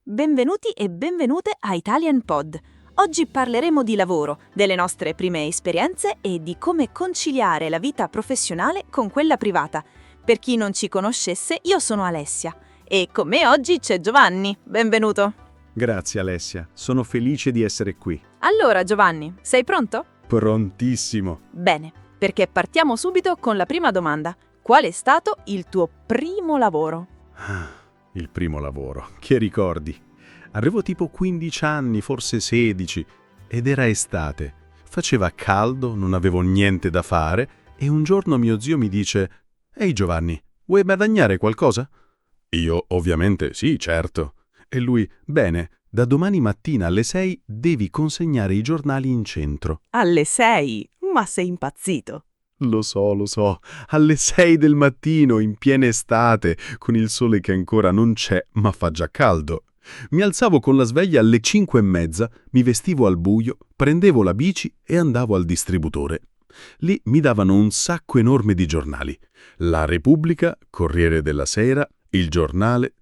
Benvenuti e benvenute a Italian Pod. Oggi parleremo di lavoro, delle nostre prime esperienze e di come conciliare la vita professionale con quella privata. Per chi non ci conoscesse, io sono Alessia e con me oggi c'è Giovanni. Benvenuto. Grazie Alessia, sono felice di essere qui. Allora Giovanni, sei pronto? Prontissimo. Bene, perché partiamo subito con la prima domanda. Qual è stato il tuo primo lavoro? Il primo lavoro, che ricordi? Avevo tipo 15 anni, forse 16, ed era estate. Faceva caldo, non avevo niente da fare e un giorno mio zio mi dice: «Ehi Giovanni, vuoi guadagnare qualcosa?» Io ovviamente sì, certo. E lui: «Bene, da domani mattina alle 6 devi consegnare i giornali in centro». Alle 6? Ma sei impazzito. Lo so, alle 6 del mattino, in piena estate, con il sole che ancora non c'è, ma fa già caldo. Mi alzavo con la sveglia alle 5:30, mi vestivo al buio, prendevo la bici e andavo al distributore. Lì mi davano un sacco enorme di giornali. La Repubblica, Corriere della Sera, Il Giornale,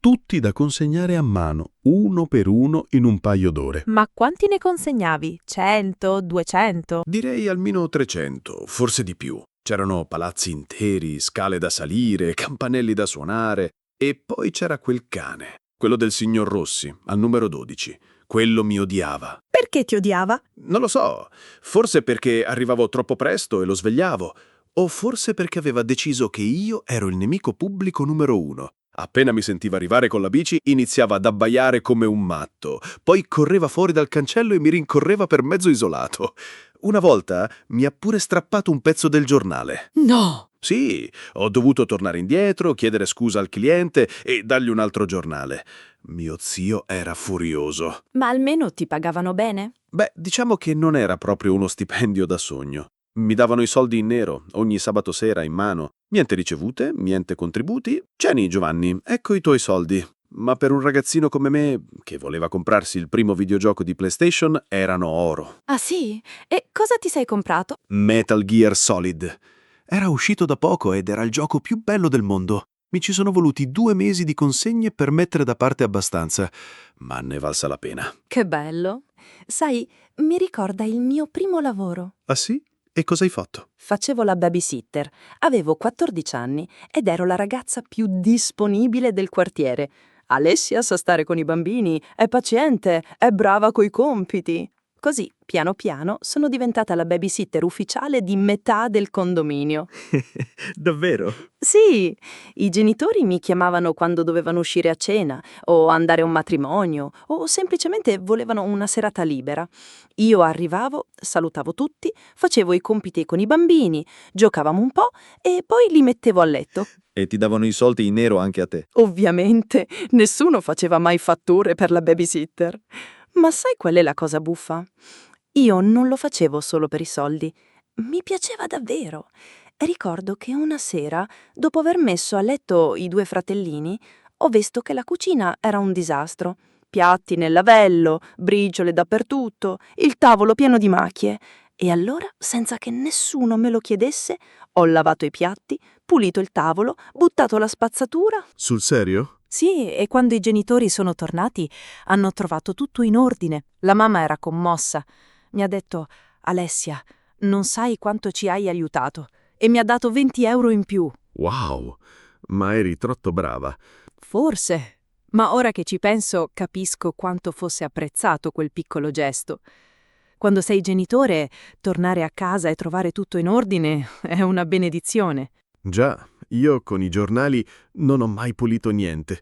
tutti da consegnare a mano, uno per uno, in un paio d'ore. Ma quanti ne consegnavi? 100? 200? Direi almeno 300, forse di più. C'erano palazzi interi, scale da salire, campanelli da suonare e poi c'era quel cane, quello del signor Rossi, al numero 12. Quello mi odiava. Perché ti odiava? Non lo so, forse perché arrivavo troppo presto e lo svegliavo, o forse perché aveva deciso che io ero il nemico pubblico numero 1. Appena mi sentiva arrivare con la bici, iniziava ad abbaiare come un matto. Poi correva fuori dal cancello e mi rincorreva per mezzo isolato. Una volta mi ha pure strappato un pezzo del giornale. No! Sì, ho dovuto tornare indietro, chiedere scusa al cliente e dargli un altro giornale. Mio zio era furioso. Ma almeno ti pagavano bene? Beh, diciamo che non era proprio uno stipendio da sogno. Mi davano i soldi in nero, ogni sabato sera in mano. Niente ricevute, niente contributi. Tieni, Giovanni, ecco i tuoi soldi. Ma per un ragazzino come me, che voleva comprarsi il primo videogioco di PlayStation, erano oro. Ah sì? E cosa ti sei comprato? Metal Gear Solid. Era uscito da poco ed era il gioco più bello del mondo. Mi ci sono voluti 2 mesi di consegne per mettere da parte abbastanza, ma ne è valsa la pena. Che bello! Sai, mi ricorda il mio primo lavoro. Ah sì? E cosa hai fatto? Facevo la babysitter, avevo 14 anni ed ero la ragazza più disponibile del quartiere. Alessia sa stare con i bambini, è paziente, è brava coi compiti. Così, piano piano, sono diventata la babysitter ufficiale di metà del condominio. Davvero? Sì, i genitori mi chiamavano quando dovevano uscire a cena, o andare a un matrimonio, o semplicemente volevano una serata libera. Io arrivavo, salutavo tutti, facevo i compiti con i bambini, giocavamo un po' e poi li mettevo a letto. E ti davano i soldi in nero anche a te. Ovviamente, nessuno faceva mai fatture per la babysitter. Ma sai qual è la cosa buffa? Io non lo facevo solo per i soldi. Mi piaceva davvero. Ricordo che una sera, dopo aver messo a letto i 2 fratellini, ho visto che la cucina era un disastro. Piatti nel lavello, briciole dappertutto, il tavolo pieno di macchie. E allora, senza che nessuno me lo chiedesse, ho lavato i piatti, pulito il tavolo, buttato la spazzatura. Sul serio? Sì, e quando i genitori sono tornati, hanno trovato tutto in ordine. La mamma era commossa. Mi ha detto: «Alessia, non sai quanto ci hai aiutato». E mi ha dato 20 euro in più. Wow, ma eri troppo brava. Forse. Ma ora che ci penso, capisco quanto fosse apprezzato quel piccolo gesto. Quando sei genitore, tornare a casa e trovare tutto in ordine è una benedizione. Già, io con i giornali non ho mai pulito niente.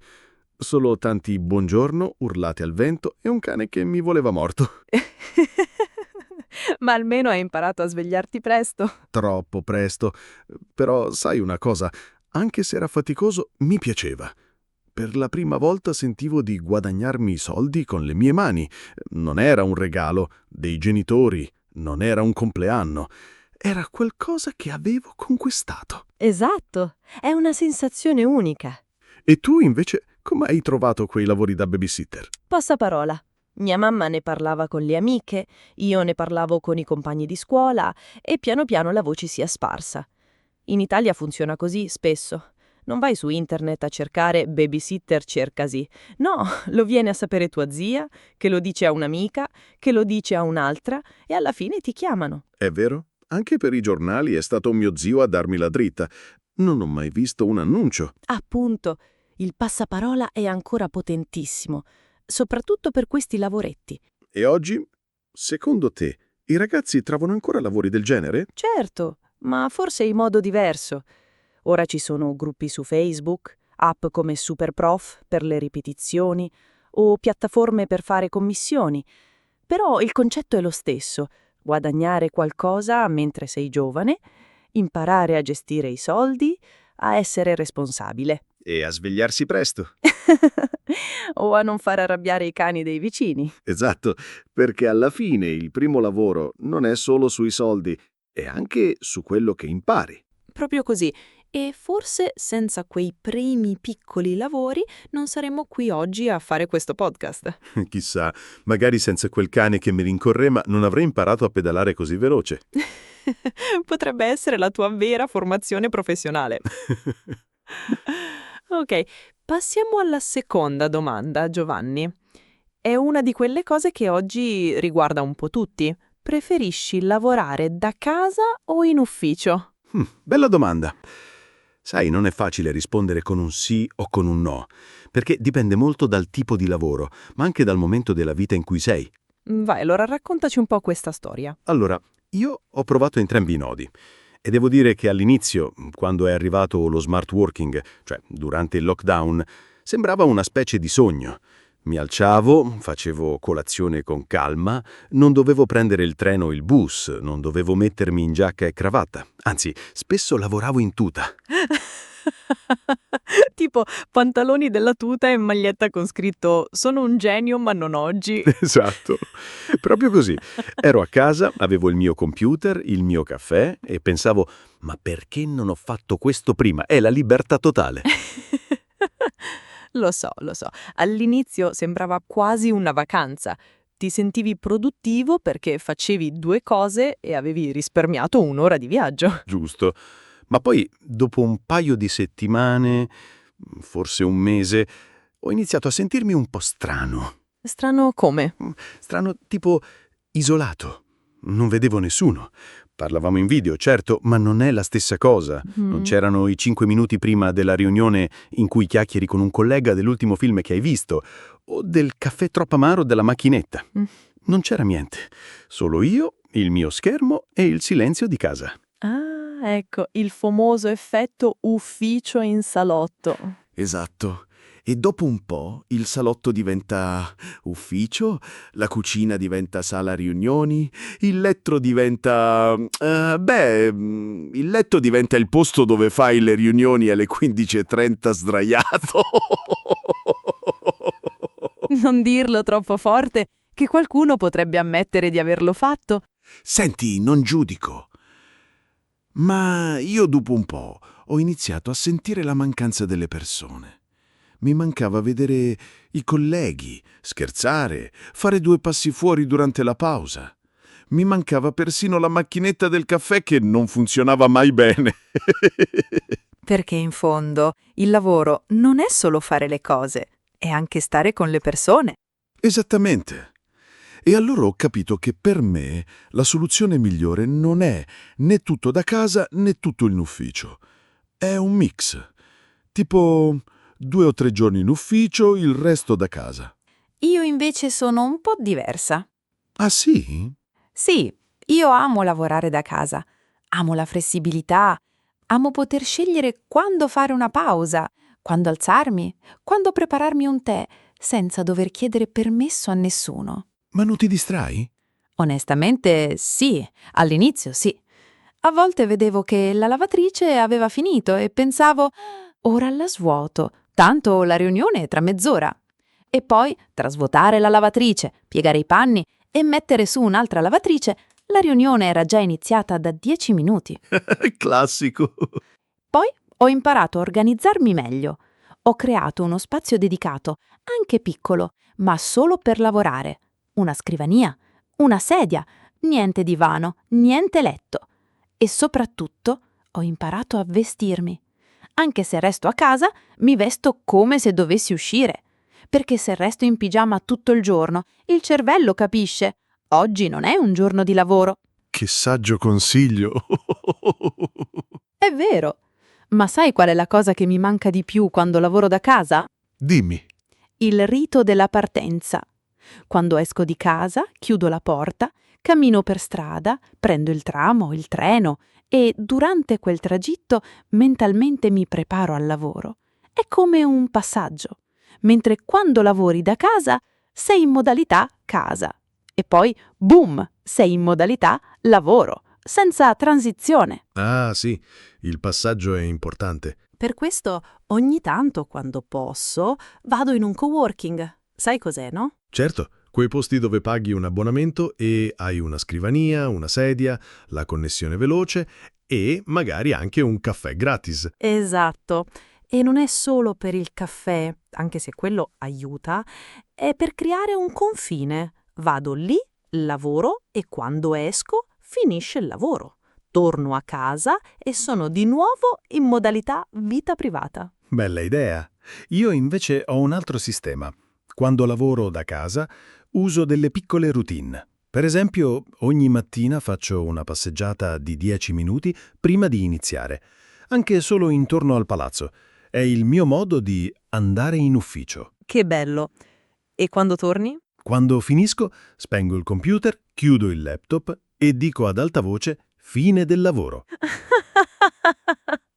Solo tanti buongiorno urlati al vento e un cane che mi voleva morto. Ma almeno hai imparato a svegliarti presto. Troppo presto. Però sai una cosa, anche se era faticoso, mi piaceva. Per la prima volta sentivo di guadagnarmi i soldi con le mie mani. Non era un regalo dei genitori, non era un compleanno. Era qualcosa che avevo conquistato. Esatto, è una sensazione unica. E tu invece come hai trovato quei lavori da babysitter? Passaparola. Mia mamma ne parlava con le amiche, io ne parlavo con i compagni di scuola e piano piano la voce si è sparsa. In Italia funziona così spesso. Non vai su internet a cercare babysitter cercasi. No, lo viene a sapere tua zia, che lo dice a un'amica, che lo dice a un'altra e alla fine ti chiamano. È vero? Anche per i giornali è stato mio zio a darmi la dritta. Non ho mai visto un annuncio. Appunto, il passaparola è ancora potentissimo, soprattutto per questi lavoretti. E oggi, secondo te, i ragazzi trovano ancora lavori del genere? Certo, ma forse in modo diverso. Ora ci sono gruppi su Facebook, app come Superprof per le ripetizioni o piattaforme per fare commissioni. Però il concetto è lo stesso: guadagnare qualcosa mentre sei giovane, imparare a gestire i soldi, a essere responsabile. E a svegliarsi presto. O a non far arrabbiare i cani dei vicini. Esatto, perché alla fine il primo lavoro non è solo sui soldi, è anche su quello che impari. Proprio così. E forse senza quei primi piccoli lavori non saremmo qui oggi a fare questo podcast. Chissà, magari senza quel cane che mi rincorreva non avrei imparato a pedalare così veloce. Potrebbe essere la tua vera formazione professionale. Ok, passiamo alla seconda domanda, Giovanni. È una di quelle cose che oggi riguarda un po' tutti. Preferisci lavorare da casa o in ufficio? Bella domanda. Sai, non è facile rispondere con un sì o con un no, perché dipende molto dal tipo di lavoro, ma anche dal momento della vita in cui sei. Vai, allora raccontaci un po' questa storia. Allora, io ho provato entrambi i nodi. E devo dire che all'inizio, quando è arrivato lo smart working, cioè durante il lockdown, sembrava una specie di sogno. Mi alzavo, facevo colazione con calma, non dovevo prendere il treno o il bus, non dovevo mettermi in giacca e cravatta. Anzi, spesso lavoravo in tuta. Tipo pantaloni della tuta e maglietta con scritto «Sono un genio ma non oggi». Esatto, proprio così. Ero a casa, avevo il mio computer, il mio caffè e pensavo, ma perché non ho fatto questo prima? È la libertà totale. Lo so. All'inizio sembrava quasi una vacanza. Ti sentivi produttivo perché facevi 2 cose e avevi risparmiato un'ora di viaggio. Giusto. Ma poi, dopo un paio di settimane, forse un mese, ho iniziato a sentirmi un po' strano. Strano come? Strano, tipo isolato. Non vedevo nessuno. Parlavamo in video, certo, ma non è la stessa cosa. Non c'erano i 5 minuti prima della riunione in cui chiacchieri con un collega dell'ultimo film che hai visto, o del caffè troppo amaro della macchinetta. Non c'era niente. Solo io, il mio schermo e il silenzio di casa. Ah, ecco, il famoso effetto ufficio in salotto. Esatto. E dopo un po' il salotto diventa ufficio, la cucina diventa sala riunioni, il letto diventa... il letto diventa il posto dove fai le riunioni alle 15:30 sdraiato. Non dirlo troppo forte, che qualcuno potrebbe ammettere di averlo fatto. Senti, non giudico. Ma io dopo un po' ho iniziato a sentire la mancanza delle persone. Mi mancava vedere i colleghi, scherzare, fare 2 passi fuori durante la pausa. Mi mancava persino la macchinetta del caffè che non funzionava mai bene. Perché in fondo il lavoro non è solo fare le cose, è anche stare con le persone. Esattamente. E allora ho capito che per me la soluzione migliore non è né tutto da casa né tutto in ufficio. È un mix. Tipo 2 o 3 giorni in ufficio, il resto da casa. Io invece sono un po' diversa. Ah sì? Sì, io amo lavorare da casa, amo la flessibilità, amo poter scegliere quando fare una pausa, quando alzarmi, quando prepararmi un tè, senza dover chiedere permesso a nessuno. Ma non ti distrai? Onestamente, sì, all'inizio sì. A volte vedevo che la lavatrice aveva finito e pensavo, ora la svuoto, tanto la riunione è tra mezz'ora. E poi, tra svuotare la lavatrice, piegare i panni e mettere su un'altra lavatrice, la riunione era già iniziata da 10 minuti. Classico. Poi ho imparato a organizzarmi meglio. Ho creato uno spazio dedicato, anche piccolo, ma solo per lavorare. Una scrivania, una sedia, niente divano, niente letto. E soprattutto ho imparato a vestirmi. Anche se resto a casa, mi vesto come se dovessi uscire. Perché se resto in pigiama tutto il giorno, il cervello capisce. Oggi non è un giorno di lavoro. Che saggio consiglio! È vero. Ma sai qual è la cosa che mi manca di più quando lavoro da casa? Dimmi. Il rito della partenza. Quando esco di casa, chiudo la porta, cammino per strada, prendo il tram o il treno e durante quel tragitto mentalmente mi preparo al lavoro. È come un passaggio. Mentre quando lavori da casa sei in modalità casa. E poi, boom, sei in modalità lavoro, senza transizione. Ah, sì, il passaggio è importante. Per questo ogni tanto, quando posso, vado in un coworking. Sai cos'è, no? Certo, quei posti dove paghi un abbonamento e hai una scrivania, una sedia, la connessione veloce e magari anche un caffè gratis. Esatto. E non è solo per il caffè, anche se quello aiuta, è per creare un confine. Vado lì, lavoro e quando esco finisce il lavoro. Torno a casa e sono di nuovo in modalità vita privata. Bella idea. Io invece ho un altro sistema. Quando lavoro da casa uso delle piccole routine. Per esempio, ogni mattina faccio una passeggiata di 10 minuti prima di iniziare, anche solo intorno al palazzo. È il mio modo di andare in ufficio. Che bello. E quando torni? Quando finisco, spengo il computer, chiudo il laptop e dico ad alta voce «Fine del lavoro».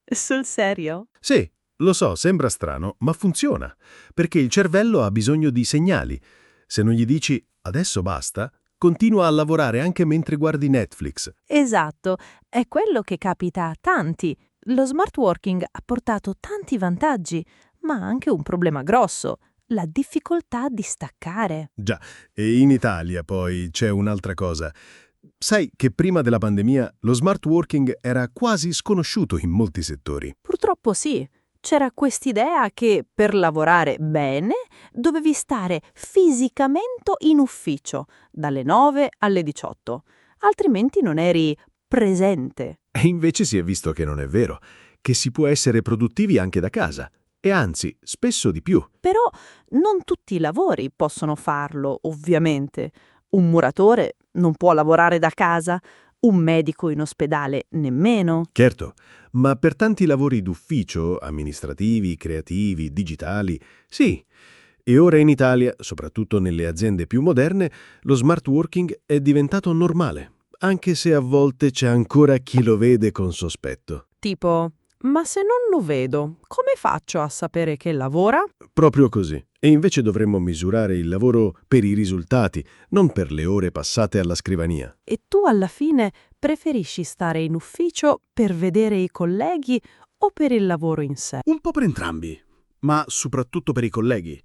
Sul serio? Sì, lo so, sembra strano, ma funziona, perché il cervello ha bisogno di segnali. Se non gli dici «adesso basta», continua a lavorare anche mentre guardi Netflix. Esatto, è quello che capita a tanti. Lo smart working ha portato tanti vantaggi, ma anche un problema grosso, la difficoltà di staccare. Già, e in Italia poi c'è un'altra cosa. Sai che prima della pandemia lo smart working era quasi sconosciuto in molti settori. Purtroppo sì, c'era quest'idea che per lavorare bene dovevi stare fisicamente in ufficio, dalle 9 alle 18, altrimenti non eri presente. E invece si è visto che non è vero, che si può essere produttivi anche da casa. E anzi, spesso di più. Però non tutti i lavori possono farlo, ovviamente. Un muratore non può lavorare da casa, un medico in ospedale nemmeno. Certo, ma per tanti lavori d'ufficio, amministrativi, creativi, digitali, sì. E ora in Italia, soprattutto nelle aziende più moderne, lo smart working è diventato normale, anche se a volte c'è ancora chi lo vede con sospetto. Tipo, ma se non lo vedo, come faccio a sapere che lavora? Proprio così. E invece dovremmo misurare il lavoro per i risultati, non per le ore passate alla scrivania. E tu alla fine preferisci stare in ufficio per vedere i colleghi o per il lavoro in sé? Un po' per entrambi, ma soprattutto per i colleghi.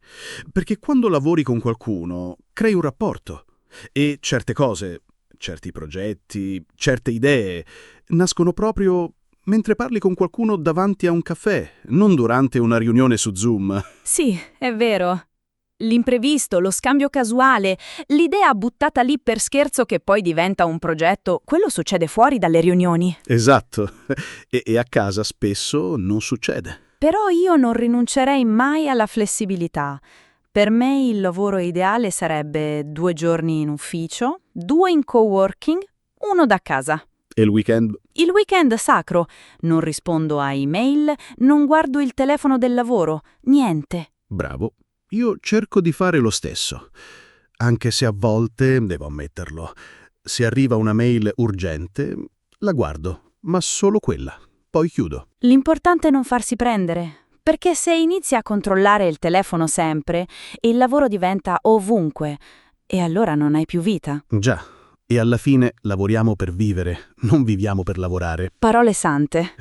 Perché quando lavori con qualcuno, crei un rapporto. E certe cose, certi progetti, certe idee, nascono proprio mentre parli con qualcuno davanti a un caffè, non durante una riunione su Zoom. Sì, è vero. L'imprevisto, lo scambio casuale, l'idea buttata lì per scherzo che poi diventa un progetto, quello succede fuori dalle riunioni. Esatto. E a casa spesso non succede. Però io non rinuncerei mai alla flessibilità. Per me il lavoro ideale sarebbe 2 giorni in ufficio, 2 in coworking, 1 da casa. E il weekend? Il weekend sacro. Non rispondo a email, non guardo il telefono del lavoro, niente. Bravo. Io cerco di fare lo stesso. Anche se a volte, devo ammetterlo, se arriva una mail urgente, la guardo, ma solo quella. Poi chiudo. L'importante è non farsi prendere, perché se inizi a controllare il telefono sempre, il lavoro diventa ovunque e allora non hai più vita. Già. E alla fine lavoriamo per vivere, non viviamo per lavorare. Parole sante.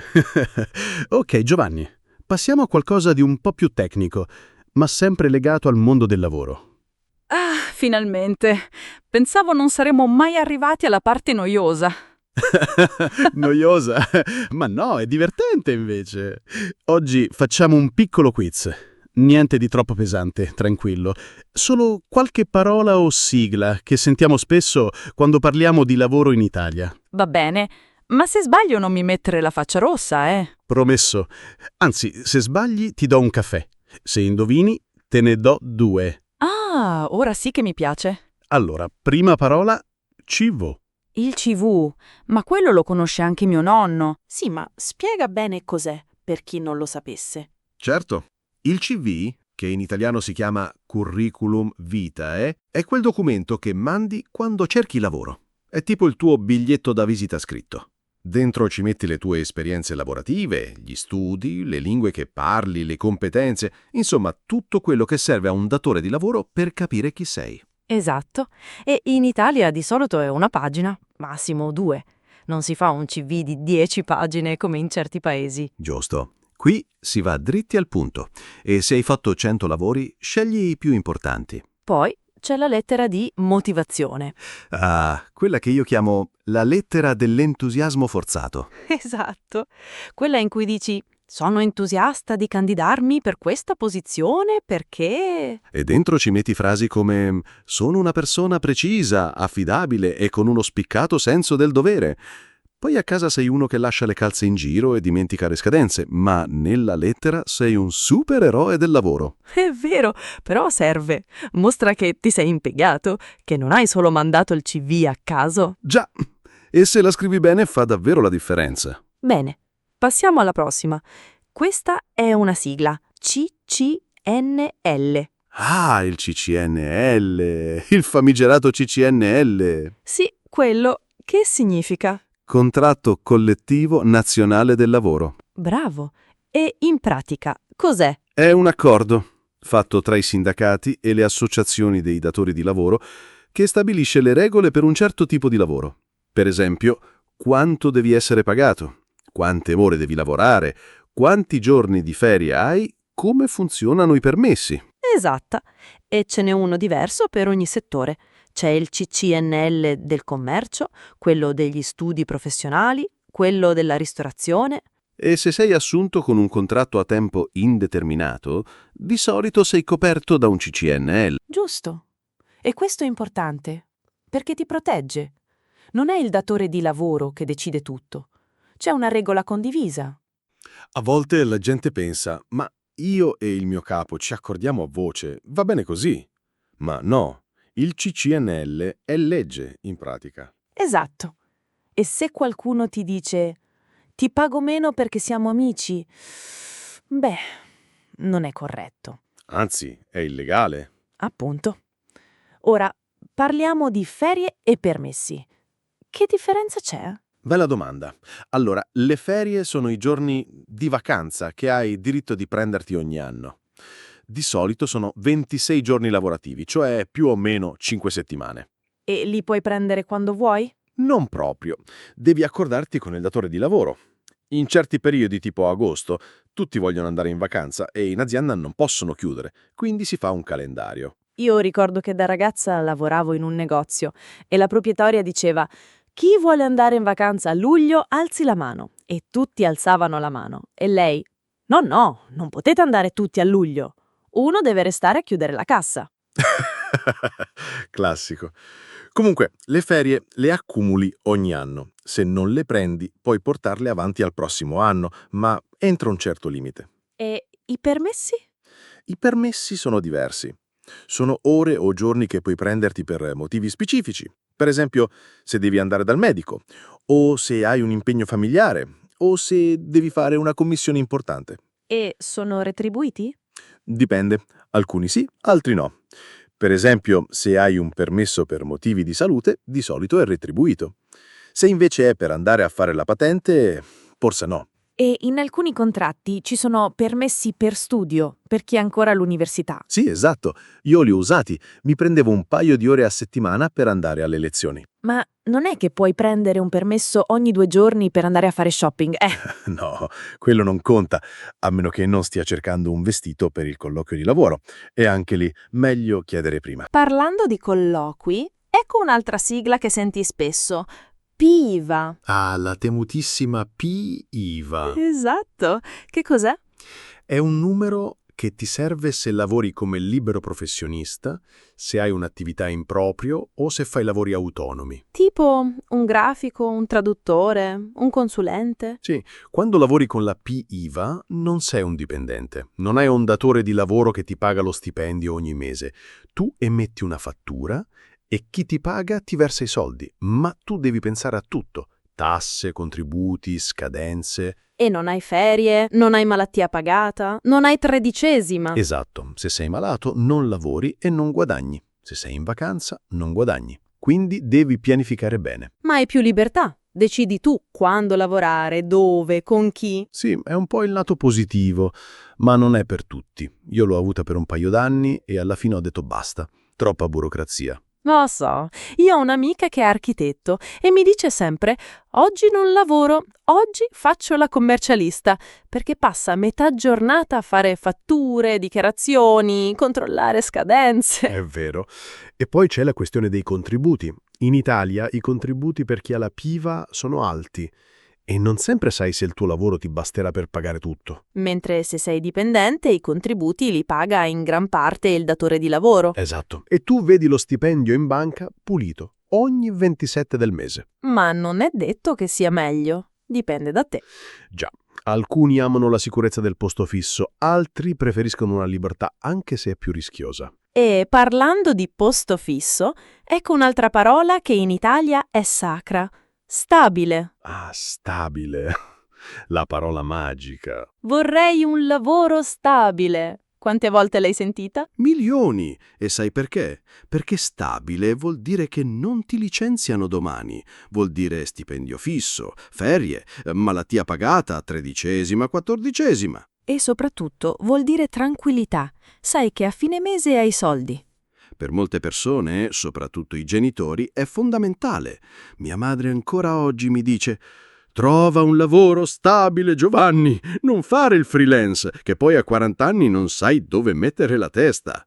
Ok, Giovanni, passiamo a qualcosa di un po' più tecnico, ma sempre legato al mondo del lavoro. Ah, finalmente. Pensavo non saremmo mai arrivati alla parte noiosa. Noiosa? Ma no, è divertente invece. Oggi facciamo un piccolo quiz. Niente di troppo pesante, tranquillo. Solo qualche parola o sigla che sentiamo spesso quando parliamo di lavoro in Italia. Va bene, Ma se sbaglio non mi mettere la faccia rossa, Promesso. Anzi, se sbagli ti do un caffè. Se indovini, te ne do 2. Ah, ora sì che mi piace. Allora, prima parola, cibo. Il CV, ma quello lo conosce anche mio nonno. Sì, ma spiega bene cos'è, per chi non lo sapesse. Certo, il CV, che in italiano si chiama curriculum vitae, è quel documento che mandi quando cerchi lavoro. È tipo il tuo biglietto da visita scritto. Dentro ci metti le tue esperienze lavorative, gli studi, le lingue che parli, le competenze, insomma tutto quello che serve a un datore di lavoro per capire chi sei. Esatto. E in Italia di solito è una pagina, massimo 2. Non si fa un CV di 10 pagine come in certi paesi. Giusto. Qui si va dritti al punto e se hai fatto 100 lavori, scegli i più importanti. Poi c'è la lettera di motivazione. Ah, quella che io chiamo la lettera dell'entusiasmo forzato. Esatto. Quella in cui dici: sono entusiasta di candidarmi per questa posizione perché... E dentro ci metti frasi come sono una persona precisa, affidabile e con uno spiccato senso del dovere. Poi a casa sei uno che lascia le calze in giro e dimentica le scadenze, ma nella lettera sei un supereroe del lavoro. È vero, però serve. Mostra che ti sei impiegato, che non hai solo mandato il CV a caso. Già, e se la scrivi bene fa davvero la differenza. Bene, passiamo alla prossima. Questa è una sigla. CCNL. Ah, il CCNL, il famigerato CCNL. Sì, quello. Che significa? Contratto collettivo nazionale del lavoro. Bravo. E in pratica, cos'è? È un accordo fatto tra i sindacati e le associazioni dei datori di lavoro che stabilisce le regole per un certo tipo di lavoro. Per esempio, quanto devi essere pagato, quante ore devi lavorare, quanti giorni di ferie hai, come funzionano i permessi. Esatta. E ce n'è uno diverso per ogni settore. C'è il CCNL del commercio, quello degli studi professionali, quello della ristorazione. E se sei assunto con un contratto a tempo indeterminato, di solito sei coperto da un CCNL. Giusto. E questo è importante, perché ti protegge. Non è il datore di lavoro che decide tutto. C'è una regola condivisa. A volte la gente pensa, ma io e il mio capo ci accordiamo a voce, va bene così. Ma no, il CCNL è legge in pratica. Esatto. E se qualcuno ti dice ti pago meno perché siamo amici, beh, non è corretto. Anzi, è illegale. Appunto. Ora, parliamo di ferie e permessi. Che differenza c'è? Bella domanda. Allora, le ferie sono i giorni di vacanza che hai diritto di prenderti ogni anno. Di solito sono 26 giorni lavorativi, cioè più o meno 5 settimane. E li puoi prendere quando vuoi? Non proprio. Devi accordarti con il datore di lavoro. In certi periodi, tipo agosto, tutti vogliono andare in vacanza e in azienda non possono chiudere, quindi si fa un calendario. Io ricordo che da ragazza lavoravo in un negozio e la proprietaria diceva chi vuole andare in vacanza a luglio alzi la mano e tutti alzavano la mano e lei no, non potete andare tutti a luglio. Uno deve restare a chiudere la cassa. Classico. Comunque, le ferie le accumuli ogni anno. Se non le prendi, puoi portarle avanti al prossimo anno, ma entro un certo limite. E i permessi? I permessi sono diversi. Sono ore o giorni che puoi prenderti per motivi specifici. Per esempio, se devi andare dal medico, o se hai un impegno familiare, o se devi fare una commissione importante. E sono retribuiti? Dipende. Alcuni sì, altri no. Per esempio, se hai un permesso per motivi di salute, di solito è retribuito. Se invece è per andare a fare la patente, forse no. E in alcuni contratti ci sono permessi per studio, per chi ha ancora l'università. Sì, esatto. Io li ho usati. Mi prendevo un paio di ore a settimana per andare alle lezioni. Ma non è che puoi prendere un permesso ogni 2 giorni per andare a fare shopping, No, quello non conta, a meno che non stia cercando un vestito per il colloquio di lavoro. E anche lì, meglio chiedere prima. Parlando di colloqui, ecco un'altra sigla che senti spesso. PIVA. Ah, la temutissima PIVA. Esatto. Che cos'è? È un numero che ti serve se lavori come libero professionista, se hai un'attività in proprio o se fai lavori autonomi. Tipo un grafico, un traduttore, un consulente? Sì, quando lavori con la PIVA non sei un dipendente, non hai un datore di lavoro che ti paga lo stipendio ogni mese. Tu emetti una fattura e chi ti paga ti versa i soldi, ma tu devi pensare a tutto. Tasse, contributi, scadenze. E non hai ferie, non hai malattia pagata, non hai tredicesima. Esatto, se sei malato non lavori e non guadagni. Se sei in vacanza non guadagni. Quindi devi pianificare bene. Ma hai più libertà. Decidi tu quando lavorare, dove, con chi. Sì, è un po' il lato positivo, ma non è per tutti. Io l'ho avuta per un paio d'anni e alla fine ho detto basta. Troppa burocrazia. Lo so, io ho un'amica che è architetto e mi dice sempre: oggi non lavoro, oggi faccio la commercialista, perché passa metà giornata a fare fatture, dichiarazioni, controllare scadenze. È vero. E poi c'è la questione dei contributi. In Italia i contributi per chi ha la PIVA sono alti e non sempre sai se il tuo lavoro ti basterà per pagare tutto. Mentre se sei dipendente i contributi li paga in gran parte il datore di lavoro. Esatto. E tu vedi lo stipendio in banca pulito ogni 27 del mese. Ma non è detto che sia meglio. Dipende da te. Già, alcuni amano la sicurezza del posto fisso, altri preferiscono una libertà anche se è più rischiosa. E parlando di posto fisso, ecco un'altra parola che in Italia è sacra. Stabile. Ah, stabile. La parola magica. Vorrei un lavoro stabile. Quante volte l'hai sentita? Milioni! E sai perché? Perché stabile vuol dire che non ti licenziano domani. Vuol dire stipendio fisso, ferie, malattia pagata, tredicesima, quattordicesima. E soprattutto vuol dire tranquillità. Sai che a fine mese hai soldi. Per molte persone, soprattutto i genitori, è fondamentale. Mia madre ancora oggi mi dice: «Trova un lavoro stabile, Giovanni, non fare il freelance, che poi a 40 anni non sai dove mettere la testa».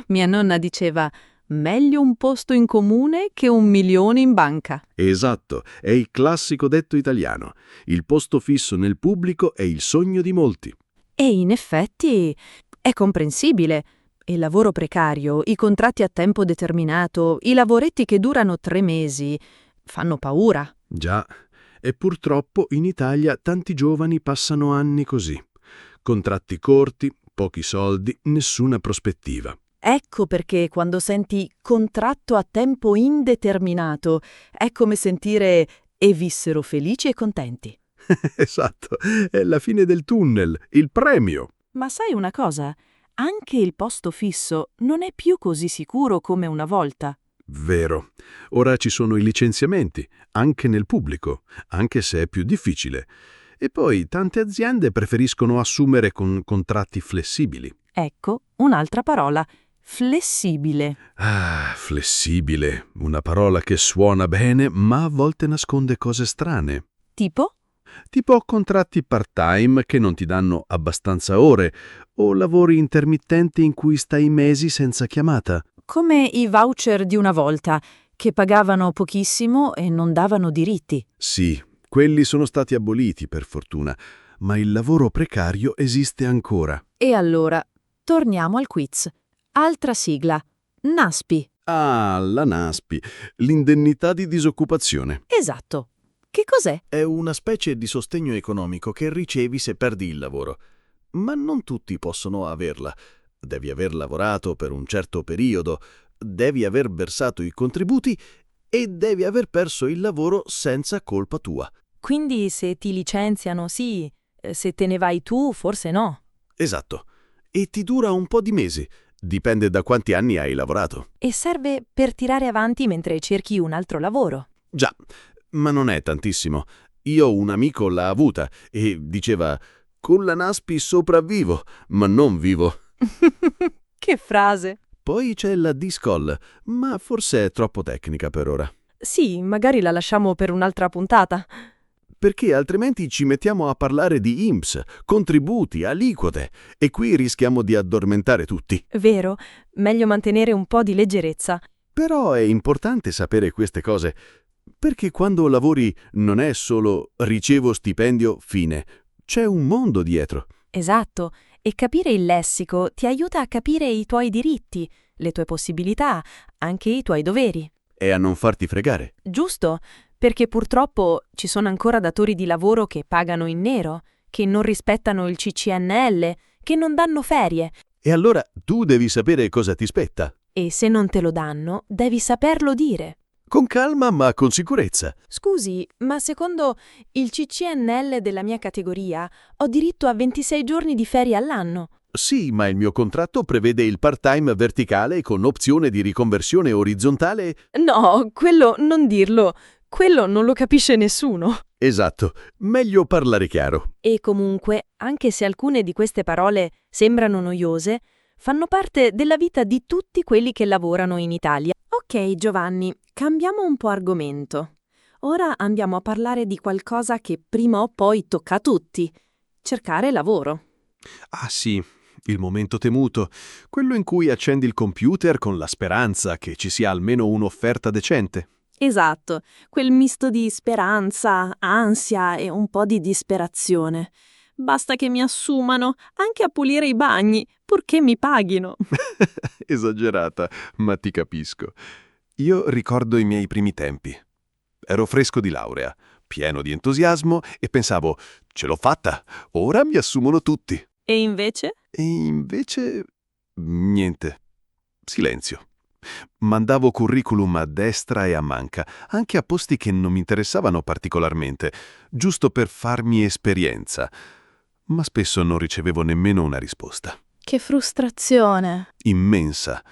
Mia nonna diceva: meglio un posto in comune che 1 milione in banca. Esatto, è il classico detto italiano. Il posto fisso nel pubblico è il sogno di molti. E in effetti è comprensibile. Il lavoro precario, i contratti a tempo determinato, i lavoretti che durano 3 mesi, fanno paura. Già, e purtroppo in Italia tanti giovani passano anni così. Contratti corti, pochi soldi, nessuna prospettiva. Ecco perché quando senti contratto a tempo indeterminato, è come sentire e vissero felici e contenti. Esatto, è la fine del tunnel, il premio. Ma sai una cosa? Anche il posto fisso non è più così sicuro come una volta. Vero. Ora ci sono i licenziamenti, anche nel pubblico, anche se è più difficile. E poi tante aziende preferiscono assumere con contratti flessibili. Ecco un'altra parola, flessibile. Ah, flessibile, una parola che suona bene, ma a volte nasconde cose strane. Tipo? Tipo contratti part-time che non ti danno abbastanza ore, o lavori intermittenti in cui stai mesi senza chiamata. Come i voucher di una volta, che pagavano pochissimo e non davano diritti. Sì, quelli sono stati aboliti per fortuna, ma il lavoro precario esiste ancora. E allora, torniamo al quiz. Altra sigla, NASPI. Ah, la NASPI, l'indennità di disoccupazione. Esatto. Che cos'è? È una specie di sostegno economico che ricevi se perdi il lavoro. Ma non tutti possono averla. Devi aver lavorato per un certo periodo, devi aver versato i contributi e devi aver perso il lavoro senza colpa tua. Quindi se ti licenziano, sì. Se te ne vai tu, forse no. Esatto. E ti dura un po' di mesi. Dipende da quanti anni hai lavorato. E serve per tirare avanti mentre cerchi un altro lavoro. Già, ma non è tantissimo. Io un amico l'ha avuta e diceva: «Con la NASPI sopravvivo, ma non vivo». Che frase! Poi c'è la Discol, ma forse è troppo tecnica per ora. Sì, magari la lasciamo per un'altra puntata. Perché altrimenti ci mettiamo a parlare di INPS, contributi, aliquote, e qui rischiamo di addormentare tutti. Vero, meglio mantenere un po' di leggerezza. Però è importante sapere queste cose, perché quando lavori non è solo ricevo stipendio, fine. C'è un mondo dietro. Esatto, E capire il lessico ti aiuta a capire i tuoi diritti, le tue possibilità, anche i tuoi doveri. E a non farti fregare. Giusto, perché purtroppo ci sono ancora datori di lavoro che pagano in nero, che non rispettano il CCNL, che non danno ferie, E allora tu devi sapere cosa ti spetta. e se non te lo danno, devi saperlo dire. Con calma ma con sicurezza. Scusi, ma secondo il CCNL della mia categoria ho diritto a 26 giorni di ferie all'anno. Sì, ma il mio contratto prevede il part-time verticale con opzione di riconversione orizzontale. No, quello non dirlo. Quello non lo capisce nessuno. Esatto, meglio parlare chiaro. E comunque, anche se alcune di queste parole sembrano noiose, fanno parte della vita di tutti quelli che lavorano in Italia. Ok, Giovanni, cambiamo un po' argomento. Ora andiamo a parlare di qualcosa che prima o poi tocca a tutti: cercare lavoro. Ah sì, il momento temuto, quello in cui accendi il computer con la speranza che ci sia almeno un'offerta decente. Esatto, quel misto di speranza, ansia e un po' di disperazione. Basta che mi assumano anche a pulire i bagni, purché mi paghino. Esagerata, ma ti capisco. Io ricordo i miei primi tempi. Ero fresco di laurea, pieno di entusiasmo e pensavo, ce l'ho fatta, ora mi assumono tutti. E invece? E invece... niente. Silenzio. Mandavo curriculum a destra e a manca, anche a posti che non mi interessavano particolarmente, giusto per farmi esperienza. Ma spesso non ricevevo nemmeno una risposta. Che frustrazione. Immensa.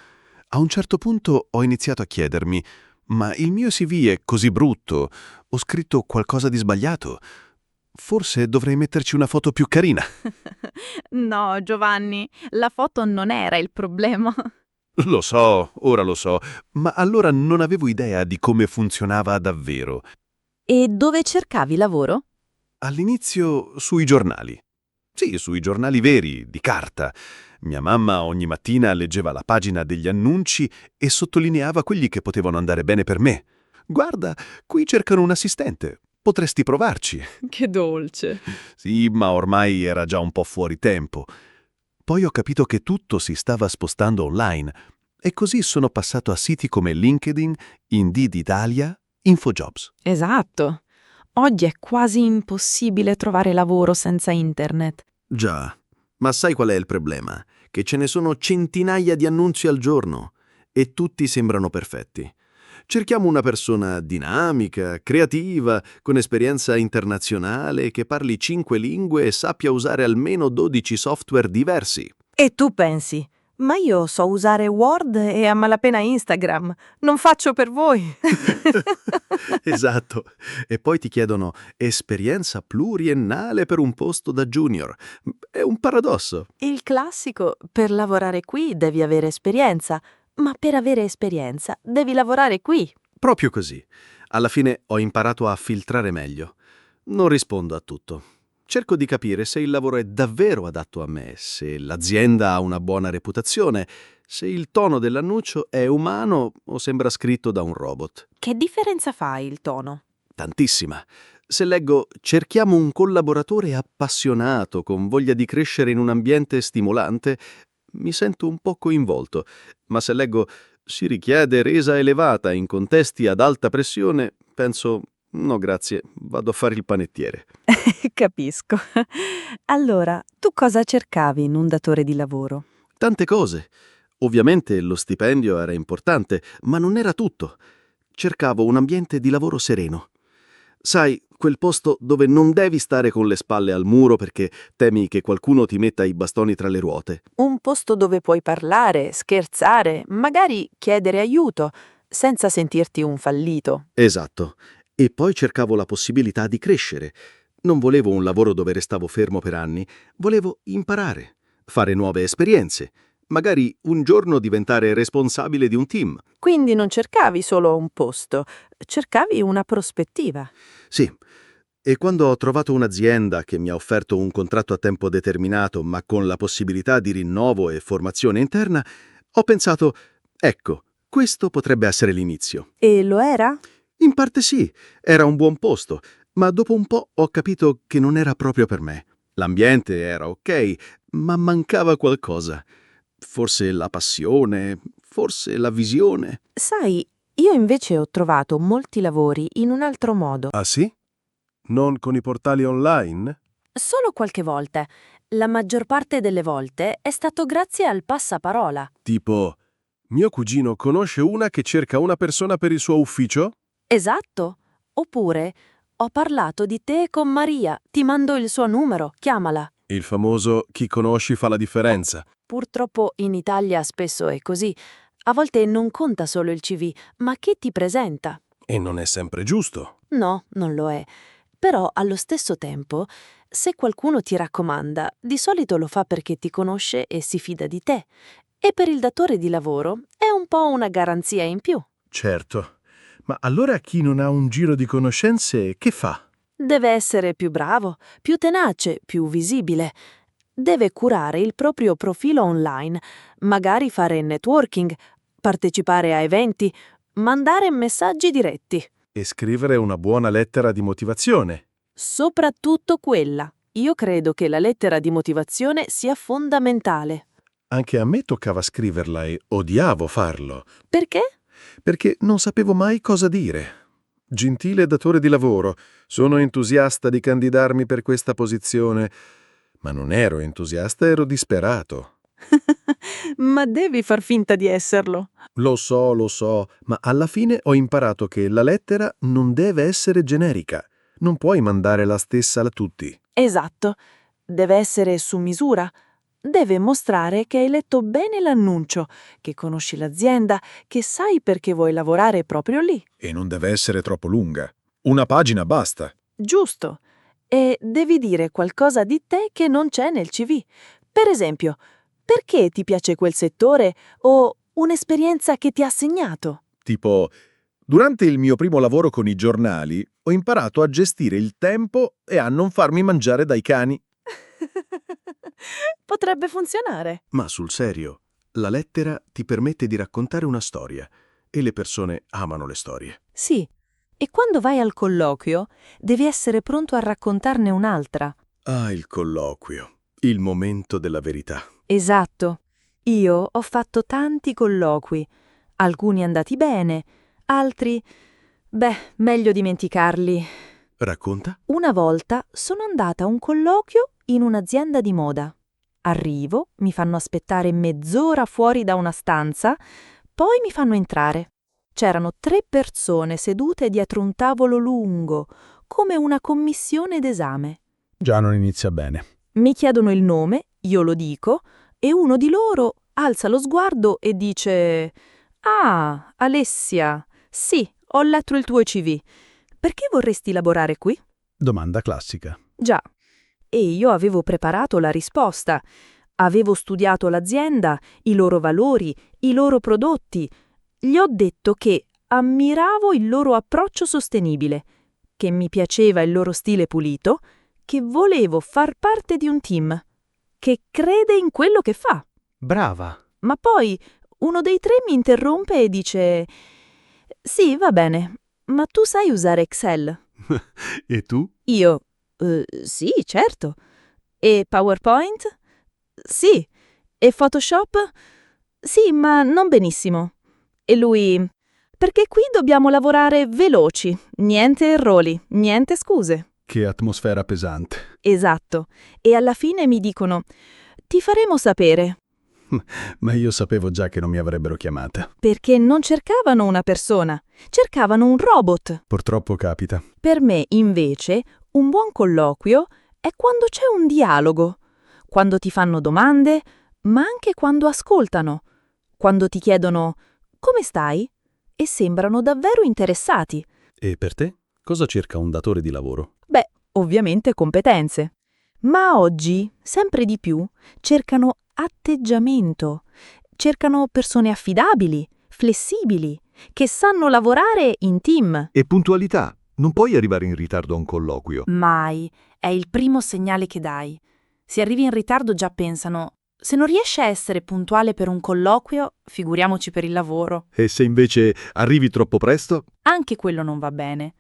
A un certo punto ho iniziato a chiedermi, ma il mio CV è così brutto? Ho scritto qualcosa di sbagliato? Forse dovrei metterci una foto più carina. No, Giovanni, la foto non era il problema. Lo so, ora lo so, ma allora non avevo idea di come funzionava davvero. E dove cercavi lavoro? All'inizio sui giornali. Sì, sui giornali veri, di carta. Mia mamma ogni mattina leggeva la pagina degli annunci e sottolineava quelli che potevano andare bene per me. Guarda, qui cercano un assistente. Potresti provarci. Che dolce. Sì, ma ormai era già un po' fuori tempo. Poi ho capito che tutto si stava spostando online e così sono passato a siti come LinkedIn, Indeed Italia, InfoJobs. Esatto. Oggi è quasi impossibile trovare lavoro senza internet. Già, ma sai qual è il problema? Che ce ne sono centinaia di annunci al giorno e tutti sembrano perfetti. Cerchiamo una persona dinamica, creativa, con esperienza internazionale, che parli 5 lingue e sappia usare almeno 12 software diversi. E tu pensi, ma io so usare Word e a malapena Instagram. Non faccio per voi. Esatto. E poi ti chiedono esperienza pluriennale per un posto da junior. È un paradosso. Il classico, per lavorare qui devi avere esperienza, ma per avere esperienza devi lavorare qui. Proprio così. Alla fine ho imparato a filtrare meglio. Non rispondo a tutto. Cerco di capire se il lavoro è davvero adatto a me, se l'azienda ha una buona reputazione, se il tono dell'annuncio è umano o sembra scritto da un robot. Che differenza fa il tono? Tantissima. Se leggo «cerchiamo un collaboratore appassionato, con voglia di crescere in un ambiente stimolante», mi sento un po' coinvolto. Ma se leggo «si richiede resa elevata in contesti ad alta pressione», penso «no grazie, vado a fare il panettiere». Capisco. Allora, tu cosa cercavi in un datore di lavoro? Tante cose. Ovviamente lo stipendio era importante, ma non era tutto. Cercavo un ambiente di lavoro sereno. Sai, quel posto dove non devi stare con le spalle al muro perché temi che qualcuno ti metta i bastoni tra le ruote. Un posto dove puoi parlare, scherzare, magari chiedere aiuto, senza sentirti un fallito. Esatto. E poi cercavo la possibilità di crescere. Non volevo un lavoro dove restavo fermo per anni, volevo imparare, fare nuove esperienze, magari un giorno diventare responsabile di un team. Quindi non cercavi solo un posto, cercavi una prospettiva. Sì. E quando ho trovato un'azienda che mi ha offerto un contratto a tempo determinato, ma con la possibilità di rinnovo e formazione interna, ho pensato, ecco, questo potrebbe essere l'inizio. E lo era? In parte sì, era un buon posto, ma dopo un po' ho capito che non era proprio per me. L'ambiente era ok, ma mancava qualcosa. Forse la passione, forse la visione. Sai, io invece ho trovato molti lavori in un altro modo. Ah sì? Non con i portali online? Solo qualche volta. La maggior parte delle volte è stato grazie al passaparola. Tipo, mio cugino conosce una che cerca una persona per il suo ufficio? Esatto. Oppure, ho parlato di te con Maria, ti mando il suo numero, chiamala. Il famoso chi conosci fa la differenza. Purtroppo in Italia spesso è così. A volte non conta solo il CV, ma chi ti presenta. E non è sempre giusto. No, non lo è. Però allo stesso tempo, se qualcuno ti raccomanda, di solito lo fa perché ti conosce e si fida di te. E per il datore di lavoro è un po' una garanzia in più. Certo. Ma allora chi non ha un giro di conoscenze, che fa? Deve essere più bravo, più tenace, più visibile. Deve curare il proprio profilo online, magari fare networking, partecipare a eventi, mandare messaggi diretti. E scrivere una buona lettera di motivazione. Soprattutto quella. Io credo che la lettera di motivazione sia fondamentale. Anche a me toccava scriverla e odiavo farlo, Perché? perché non sapevo mai cosa dire. Gentile datore di lavoro, sono entusiasta di candidarmi per questa posizione, ma non ero entusiasta, ero disperato. Ma devi far finta di esserlo. Lo so, ma alla fine ho imparato che la lettera non deve essere generica. Non puoi mandare la stessa a tutti. Esatto. Deve essere su misura. Deve mostrare che hai letto bene l'annuncio, che conosci l'azienda, che sai perché vuoi lavorare proprio lì. E non deve essere troppo lunga. Una pagina basta. Giusto. E devi dire qualcosa di te che non c'è nel CV. Per esempio, perché ti piace quel settore o un'esperienza che ti ha segnato? Tipo, durante il mio primo lavoro con i giornali, ho imparato a gestire il tempo e a non farmi mangiare dai cani. Potrebbe funzionare. Ma sul serio, la lettera ti permette di raccontare una storia e le persone amano le storie. Sì. E quando vai al colloquio, devi essere pronto a raccontarne un'altra. Ah, il colloquio, il momento della verità. Esatto. Io ho fatto tanti colloqui. Alcuni andati bene, altri... meglio dimenticarli. Racconta? Una volta sono andata a un colloquio in un'azienda di moda. Arrivo, mi fanno aspettare mezz'ora fuori da una stanza, poi mi fanno entrare. C'erano 3 persone sedute dietro un tavolo lungo, come una commissione d'esame. Già non inizia bene. Mi chiedono il nome, io lo dico, e uno di loro alza lo sguardo e dice: «Ah, Alessia, sì, ho letto il tuo CV. Perché vorresti lavorare qui?» Domanda classica. Già. E io avevo preparato la risposta. Avevo studiato l'azienda, i loro valori, i loro prodotti. Gli ho detto che ammiravo il loro approccio sostenibile, che mi piaceva il loro stile pulito, che volevo far parte di un team, che crede in quello che fa. Brava. Ma poi uno dei 3 mi interrompe e dice: «Sì, va bene, ma tu sai usare Excel?» E tu? Io: «Sì, certo. E PowerPoint?» «Sì. E Photoshop?» «Sì, ma non benissimo». E lui: «Perché qui dobbiamo lavorare veloci, niente errori, niente scuse». Che atmosfera pesante. Esatto. E alla fine mi dicono: «Ti faremo sapere». Ma io sapevo già che non mi avrebbero chiamata. Perché non cercavano una persona, cercavano un robot. Purtroppo capita. Per me, invece, un buon colloquio è quando c'è un dialogo, quando ti fanno domande, ma anche quando ascoltano, quando ti chiedono «Come stai?» e sembrano davvero interessati. E per te? Cosa cerca un datore di lavoro? Ovviamente competenze. Ma oggi, sempre di più, cercano atteggiamento, cercano persone affidabili, flessibili, che sanno lavorare in team. E puntualità. Non puoi arrivare in ritardo a un colloquio. Mai. È il primo segnale che dai. Se arrivi in ritardo già pensano: se non riesce a essere puntuale per un colloquio, figuriamoci per il lavoro. E se invece arrivi troppo presto? Anche quello non va bene.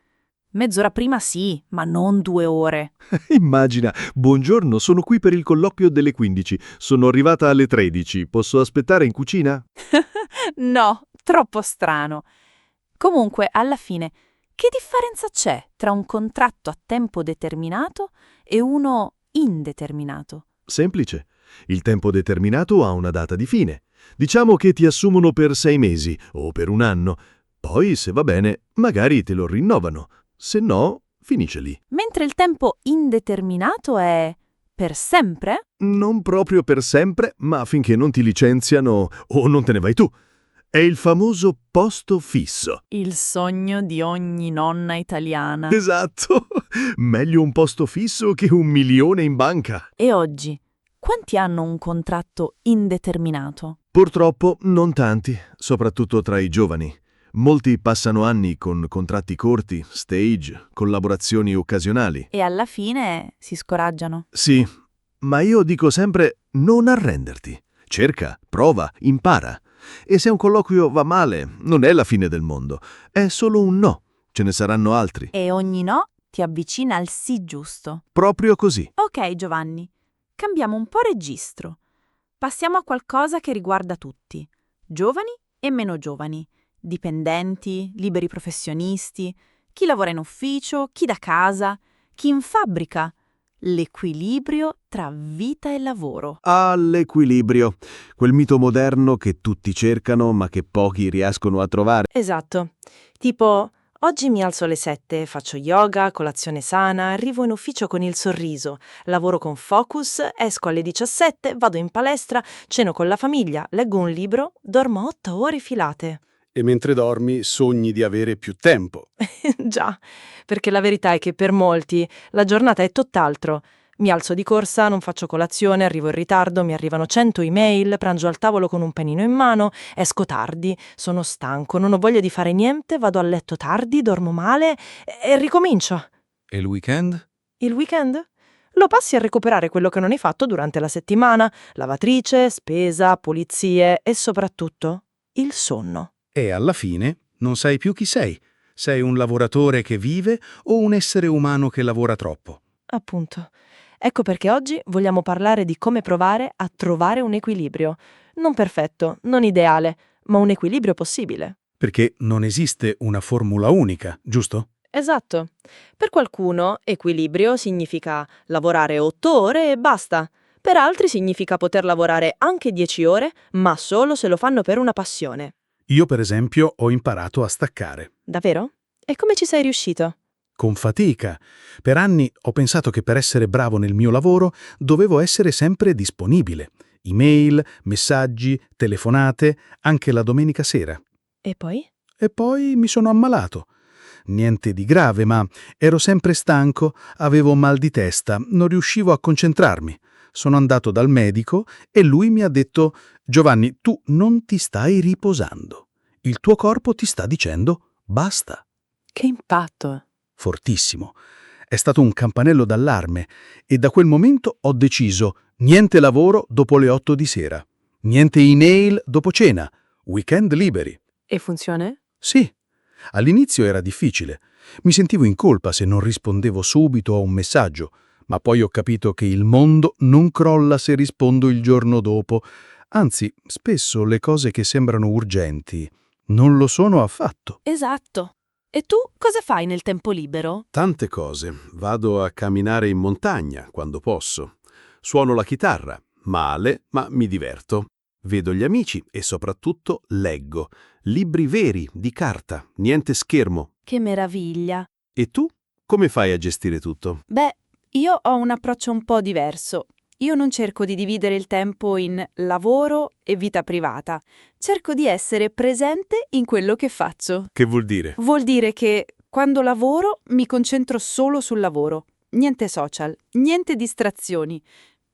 Mezz'ora prima sì, ma non 2 ore. Immagina, buongiorno, sono qui per il colloquio delle 15. Sono arrivata alle 13. Posso aspettare in cucina? No, troppo strano. Comunque, alla fine, che differenza c'è tra un contratto a tempo determinato e uno indeterminato? Semplice. Il tempo determinato ha una data di fine. Diciamo che ti assumono per 6 mesi o per un anno. Poi, se va bene, magari te lo rinnovano. Se no, finisce lì. Mentre il tempo indeterminato è per sempre? Non proprio per sempre, ma finché non ti licenziano o non te ne vai tu. È il famoso posto fisso. Il sogno di ogni nonna italiana. Esatto. Meglio un posto fisso che 1 milione in banca. E oggi, quanti hanno un contratto indeterminato? Purtroppo non tanti, soprattutto tra i giovani. Molti passano anni con contratti corti, stage, collaborazioni occasionali. E alla fine si scoraggiano. Sì, ma io dico sempre non arrenderti. Cerca, prova, impara. E se un colloquio va male, non è la fine del mondo. È solo un no. Ce ne saranno altri. E ogni no ti avvicina al sì giusto. Proprio così. Ok, Giovanni, cambiamo un po' registro. Passiamo a qualcosa che riguarda tutti, giovani e meno giovani, dipendenti, liberi professionisti, chi lavora in ufficio, chi da casa, chi in fabbrica. L'equilibrio tra vita e lavoro. All'equilibrio, quel mito moderno che tutti cercano ma che pochi riescono a trovare. Esatto. Tipo, oggi mi alzo alle 7, faccio yoga, colazione sana, arrivo in ufficio con il sorriso, lavoro con focus, esco alle 17, vado in palestra, ceno con la famiglia, leggo un libro, dormo 8 ore filate. E mentre dormi sogni di avere più tempo. Già, perché la verità è che per molti la giornata è tutt'altro. Mi alzo di corsa, non faccio colazione, arrivo in ritardo, mi arrivano 100 email, pranzo al tavolo con un panino in mano, esco tardi, sono stanco, non ho voglia di fare niente, vado a letto tardi, dormo male e ricomincio. E il weekend? Il weekend? Lo passi a recuperare quello che non hai fatto durante la settimana, lavatrice, spesa, pulizie e soprattutto il sonno. E alla fine non sai più chi sei. Sei un lavoratore che vive o un essere umano che lavora troppo. Appunto. Ecco perché oggi vogliamo parlare di come provare a trovare un equilibrio. Non perfetto, non ideale, ma un equilibrio possibile. Perché non esiste una formula unica, giusto? Esatto. Per qualcuno equilibrio significa lavorare 8 ore e basta. Per altri significa poter lavorare anche 10 ore, ma solo se lo fanno per una passione. Io, per esempio, ho imparato a staccare. Davvero? E come ci sei riuscito? Con fatica. Per anni ho pensato che per essere bravo nel mio lavoro dovevo essere sempre disponibile. Email, messaggi, telefonate, anche la domenica sera. E poi? E poi mi sono ammalato. Niente di grave, ma ero sempre stanco, avevo mal di testa, non riuscivo a concentrarmi. Sono andato dal medico e lui mi ha detto: Giovanni, tu non ti stai riposando. Il tuo corpo ti sta dicendo basta. Che impatto! Fortissimo. È stato un campanello d'allarme e da quel momento ho deciso niente lavoro dopo le 8 di sera, niente email dopo cena, weekend liberi. E funziona? Sì. All'inizio era difficile. Mi sentivo in colpa se non rispondevo subito a un messaggio, ma poi ho capito che il mondo non crolla se rispondo il giorno dopo. Anzi, spesso le cose che sembrano urgenti non lo sono affatto. Esatto. E tu cosa fai nel tempo libero? Tante cose. Vado a camminare in montagna quando posso. Suono la chitarra. Male, ma mi diverto. Vedo gli amici e soprattutto leggo. Libri veri, di carta, niente schermo. Che meraviglia. E tu? Come fai a gestire tutto? Beh, io ho un approccio un po' diverso. Io non cerco di dividere il tempo in lavoro e vita privata. Cerco di essere presente in quello che faccio. Che vuol dire? Vuol dire che quando lavoro mi concentro solo sul lavoro. Niente social, niente distrazioni.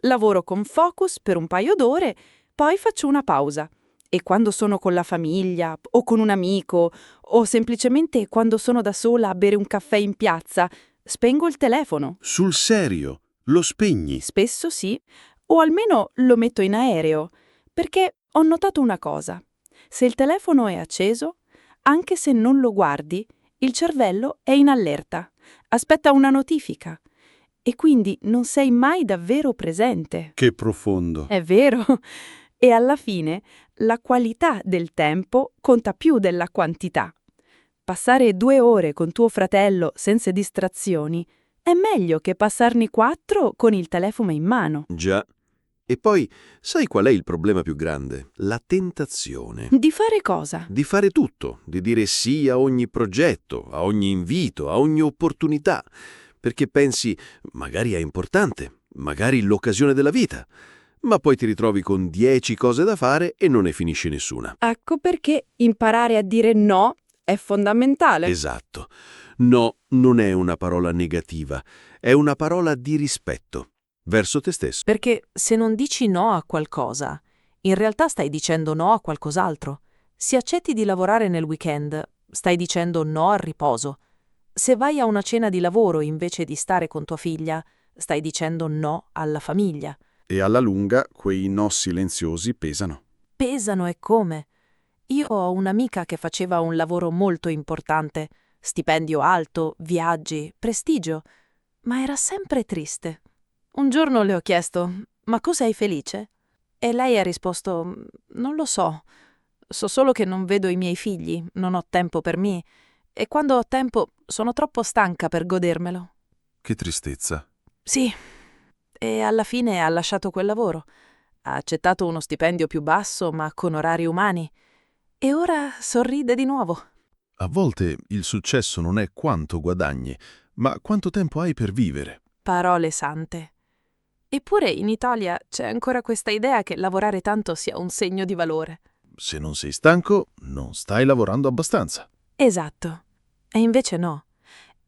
Lavoro con focus per un paio d'ore, poi faccio una pausa. E quando sono con la famiglia, o con un amico, o semplicemente quando sono da sola a bere un caffè in piazza, spengo il telefono. Sul serio? Lo spegni? Spesso sì, o almeno lo metto in aereo, perché ho notato una cosa. Se il telefono è acceso, anche se non lo guardi, Il cervello è in allerta, aspetta una notifica e quindi non sei mai davvero presente. Che profondo. È vero. E alla fine la qualità del tempo conta più della quantità. Passare 2 ore con tuo fratello senza distrazioni è meglio che passarne 4 con il telefono in mano. Già. E poi, sai qual è il problema più grande? La tentazione. Di fare cosa? Di fare tutto, di dire sì a ogni progetto, a ogni invito, a ogni opportunità, perché pensi, magari è importante, magari l'occasione della vita, ma poi ti ritrovi con 10 cose da fare e non ne finisce nessuna. Ecco perché imparare a dire no è fondamentale. Esatto. No non è una parola negativa, è una parola di rispetto verso te stesso. Perché se non dici no a qualcosa, in realtà stai dicendo no a qualcos'altro. Se accetti di lavorare nel weekend, stai dicendo no al riposo. Se vai a una cena di lavoro invece di stare con tua figlia, stai dicendo no alla famiglia. E alla lunga quei no silenziosi pesano. Pesano e come? Io ho un'amica che faceva un lavoro molto importante, stipendio alto, viaggi, prestigio, ma era sempre triste. Un giorno le ho chiesto, ma cosa sei felice? E lei ha risposto, non lo so. So solo che non vedo i miei figli, non ho tempo per me, e quando ho tempo sono troppo stanca per godermelo. Che tristezza. Sì, e alla fine ha lasciato quel lavoro. Ha accettato uno stipendio più basso, ma con orari umani. E ora sorride di nuovo. A volte il successo non è quanto guadagni, ma quanto tempo hai per vivere. Parole sante. Eppure in Italia c'è ancora questa idea che lavorare tanto sia un segno di valore. Se non sei stanco, non stai lavorando abbastanza. Esatto. E invece no.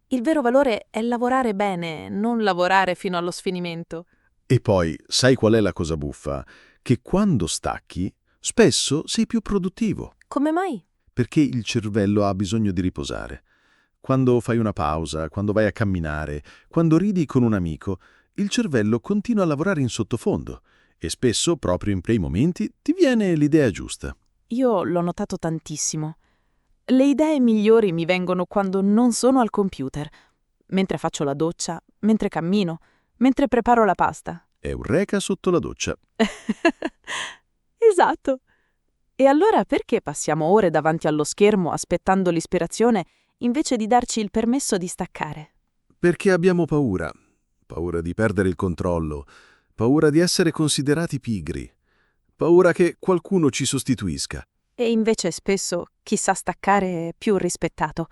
Il vero valore è lavorare bene, non lavorare fino allo sfinimento. E poi, sai qual è la cosa buffa? Che quando stacchi, spesso sei più produttivo, Come mai? perché il cervello ha bisogno di riposare. Quando fai una pausa, quando vai a camminare, quando ridi con un amico, il cervello continua a lavorare in sottofondo e spesso, proprio in quei momenti, ti viene l'idea giusta. Io l'ho notato tantissimo. Le idee migliori mi vengono quando non sono al computer, mentre faccio la doccia, mentre cammino, mentre preparo la pasta. Eureka sotto la doccia. Esatto. E allora perché passiamo ore davanti allo schermo aspettando l'ispirazione invece di darci il permesso di staccare? Perché abbiamo paura. Paura di perdere il controllo, paura di essere considerati pigri, paura che qualcuno ci sostituisca. E invece spesso chi sa staccare è più rispettato,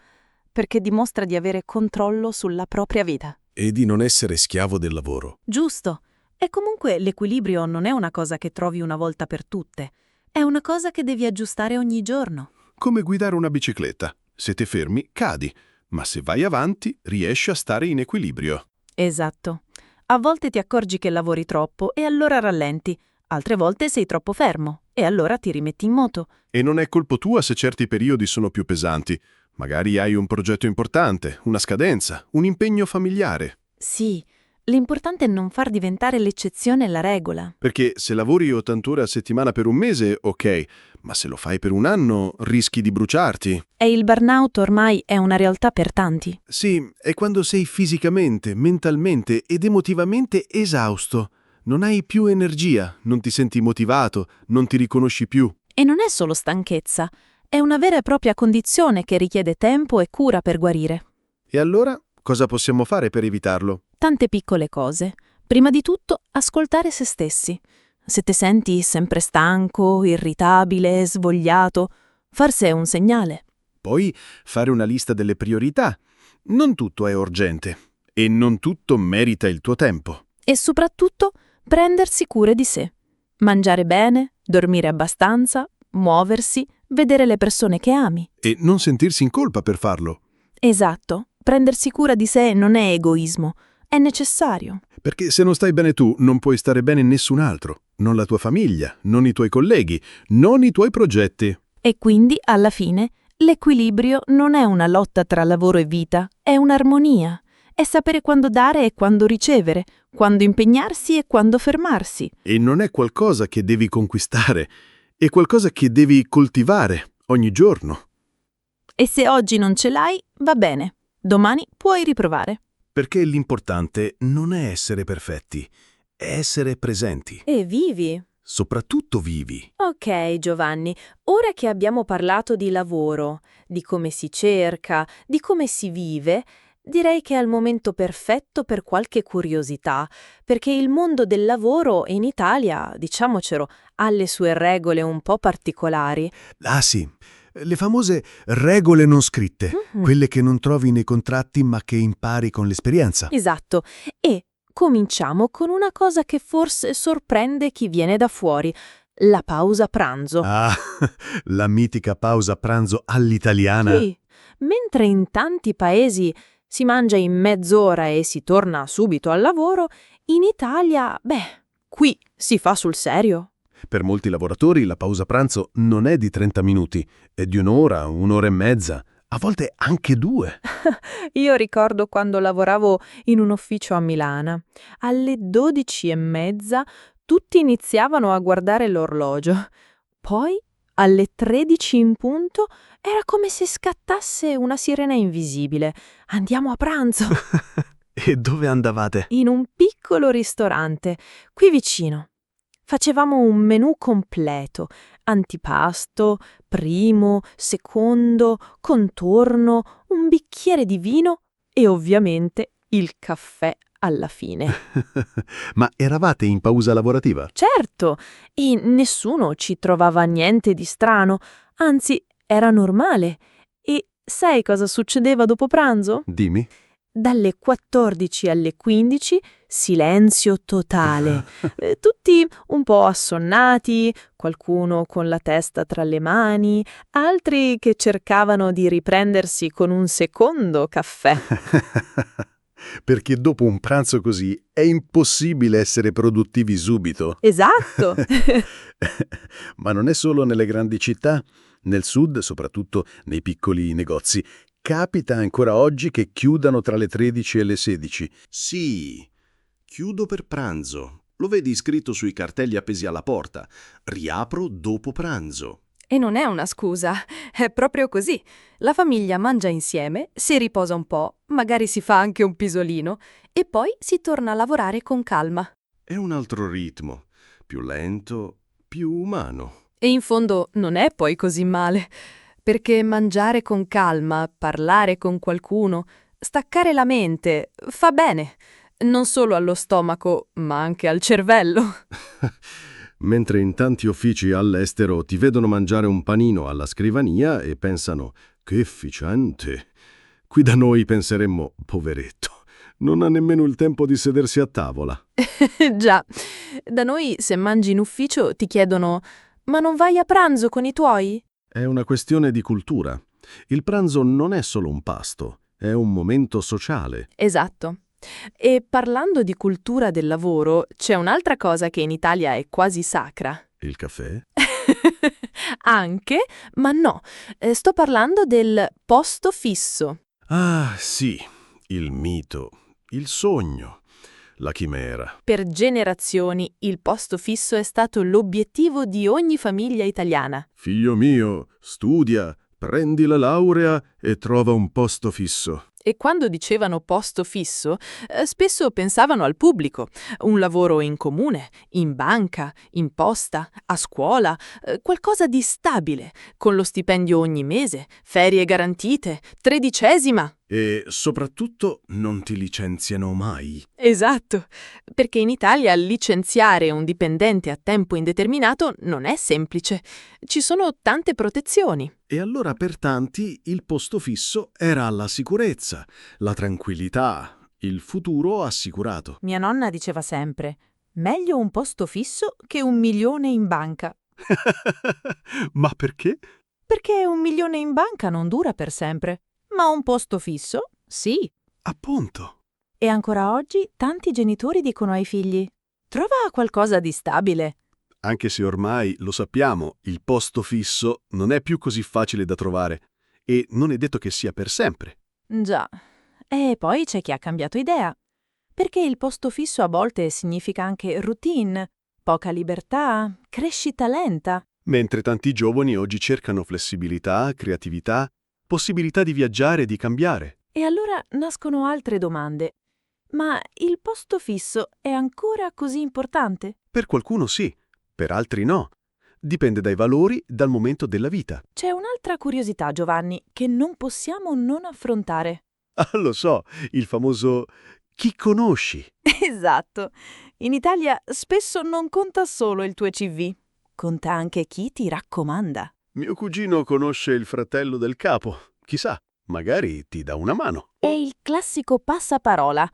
perché dimostra di avere controllo sulla propria vita. E di non essere schiavo del lavoro. Giusto. E comunque l'equilibrio non è una cosa che trovi una volta per tutte. È una cosa che devi aggiustare ogni giorno. Come guidare una bicicletta. Se ti fermi, cadi, ma se vai avanti, riesci a stare in equilibrio. Esatto. A volte ti accorgi che lavori troppo e allora rallenti. Altre volte sei troppo fermo e allora ti rimetti in moto. E non è colpa tua se certi periodi sono più pesanti. Magari hai un progetto importante, una scadenza, un impegno familiare. Sì, l'importante è non far diventare l'eccezione la regola. Perché se lavori 80 ore a settimana per un mese, ok, ma se lo fai per un anno, rischi di bruciarti. E il burnout ormai è una realtà per tanti. Sì, è quando sei fisicamente, mentalmente ed emotivamente esausto. Non hai più energia, non ti senti motivato, non ti riconosci più. E non è solo stanchezza, è una vera e propria condizione che richiede tempo e cura per guarire. E allora, cosa possiamo fare per evitarlo? Tante piccole cose. Prima di tutto, ascoltare se stessi. Se ti senti sempre stanco, irritabile, svogliato, forse è un segnale. Poi fare una lista delle priorità. Non tutto è urgente e non tutto merita il tuo tempo. E soprattutto, prendersi cura di sé. Mangiare bene, dormire abbastanza, muoversi, vedere le persone che ami. E non sentirsi in colpa per farlo. Esatto, prendersi cura di sé non è egoismo, è necessario. Perché se non stai bene tu, non puoi stare bene nessun altro. Non la tua famiglia, non i tuoi colleghi, non i tuoi progetti. E quindi, alla fine, l'equilibrio non è una lotta tra lavoro e vita, è un'armonia. È sapere quando dare e quando ricevere, quando impegnarsi e quando fermarsi. E non è qualcosa che devi conquistare, è qualcosa che devi coltivare ogni giorno. E se oggi non ce l'hai, Va bene, domani puoi riprovare. Perché l'importante non è essere perfetti, è essere presenti, E vivi. soprattutto vivi. Ok, Giovanni, ora che abbiamo parlato di lavoro, di come si cerca, di come si vive, direi che è il momento perfetto per qualche curiosità, perché il mondo del lavoro in Italia, diciamocelo, ha le sue regole un po' particolari. Ah sì, le famose regole non scritte, quelle che non trovi nei contratti ma che impari con l'esperienza. Esatto, e cominciamo con una cosa che forse sorprende chi viene da fuori, la pausa pranzo. Ah, la mitica pausa pranzo all'italiana. Sì, mentre in tanti paesi si mangia in mezz'ora e si torna subito al lavoro, in Italia, qui si fa sul serio. Per molti lavoratori la pausa pranzo non è di 30 minuti, è di un'ora, un'ora e mezza, a volte anche 2. Io ricordo quando lavoravo in un ufficio a Milano. Alle 12:30 tutti iniziavano a guardare l'orologio. Poi, alle 13 in punto, era come se scattasse una sirena invisibile. Andiamo a pranzo! E dove andavate? In un piccolo ristorante, qui vicino. Facevamo un menù completo, antipasto, primo, secondo, contorno, un bicchiere di vino e ovviamente il caffè alla fine. Ma eravate in pausa lavorativa? Certo, e nessuno ci trovava niente di strano, anzi era normale. E sai cosa succedeva dopo pranzo? Dimmi. Dalle 14 alle 15 silenzio totale, tutti un po' assonnati, qualcuno con la testa tra le mani, altri che cercavano di riprendersi con un secondo caffè. Perché dopo un pranzo così è impossibile essere produttivi subito. Esatto! Ma non è solo nelle grandi città, nel sud, soprattutto nei piccoli negozi. Capita ancora oggi che chiudano tra le 13 e le 16. Sì, chiudo per pranzo. Lo vedi scritto sui cartelli appesi alla porta. Riapro dopo pranzo. E non è una scusa, è proprio così. La famiglia mangia insieme, si riposa un po', magari si fa anche un pisolino e poi si torna a lavorare con calma. È un altro ritmo, più lento, più umano. E in fondo non è poi così male, perché mangiare con calma, parlare con qualcuno, staccare la mente, fa bene, non solo allo stomaco, ma anche al cervello. Mentre in tanti uffici all'estero ti vedono mangiare un panino alla scrivania e pensano «che efficiente». Qui da noi penseremmo «poveretto, non ha nemmeno il tempo di sedersi a tavola». Già, da noi se mangi in ufficio ti chiedono «ma non vai a pranzo con i tuoi?» È una questione di cultura. Il pranzo non è solo un pasto, è un momento sociale. Esatto. E parlando di cultura del lavoro, c'è un'altra cosa che in Italia è quasi sacra. Il caffè? Anche, ma no, sto parlando del posto fisso. Ah, sì, il mito, il sogno, la chimera. Per generazioni il posto fisso è stato l'obiettivo di ogni famiglia italiana. Figlio mio, studia, prendi la laurea e trova un posto fisso. E quando dicevano posto fisso, spesso pensavano al pubblico, un lavoro in comune, in banca, in posta, a scuola, qualcosa di stabile, con lo stipendio ogni mese, ferie garantite, 13ª. E soprattutto non ti licenziano mai. Esatto, perché in Italia licenziare un dipendente a tempo indeterminato non è semplice. Ci sono tante protezioni. E allora per tanti il posto fisso era la sicurezza, la tranquillità, il futuro assicurato. Mia nonna diceva sempre, meglio un posto fisso che 1 milione in banca. Ma perché? Perché 1 milione in banca non dura per sempre, ma un posto fisso, sì. Appunto. E ancora oggi tanti genitori dicono ai figli, trova qualcosa di stabile. Anche se ormai, lo sappiamo, il posto fisso non è più così facile da trovare e non è detto che sia per sempre. Già. E poi c'è chi ha cambiato idea. Perché il posto fisso a volte significa anche routine, poca libertà, crescita lenta. Mentre tanti giovani oggi cercano flessibilità, creatività, possibilità di viaggiare e di cambiare. E allora nascono altre domande. Ma il posto fisso è ancora così importante? Per qualcuno sì, per altri no. Dipende dai valori, dal momento della vita. C'è un'altra curiosità, Giovanni, che non possiamo non affrontare. Ah, lo so, il famoso chi conosci. Esatto. In Italia spesso non conta solo il tuo CV, conta anche chi ti raccomanda. Mio cugino conosce il fratello del capo. Chissà, magari ti dà una mano. È il classico passaparola.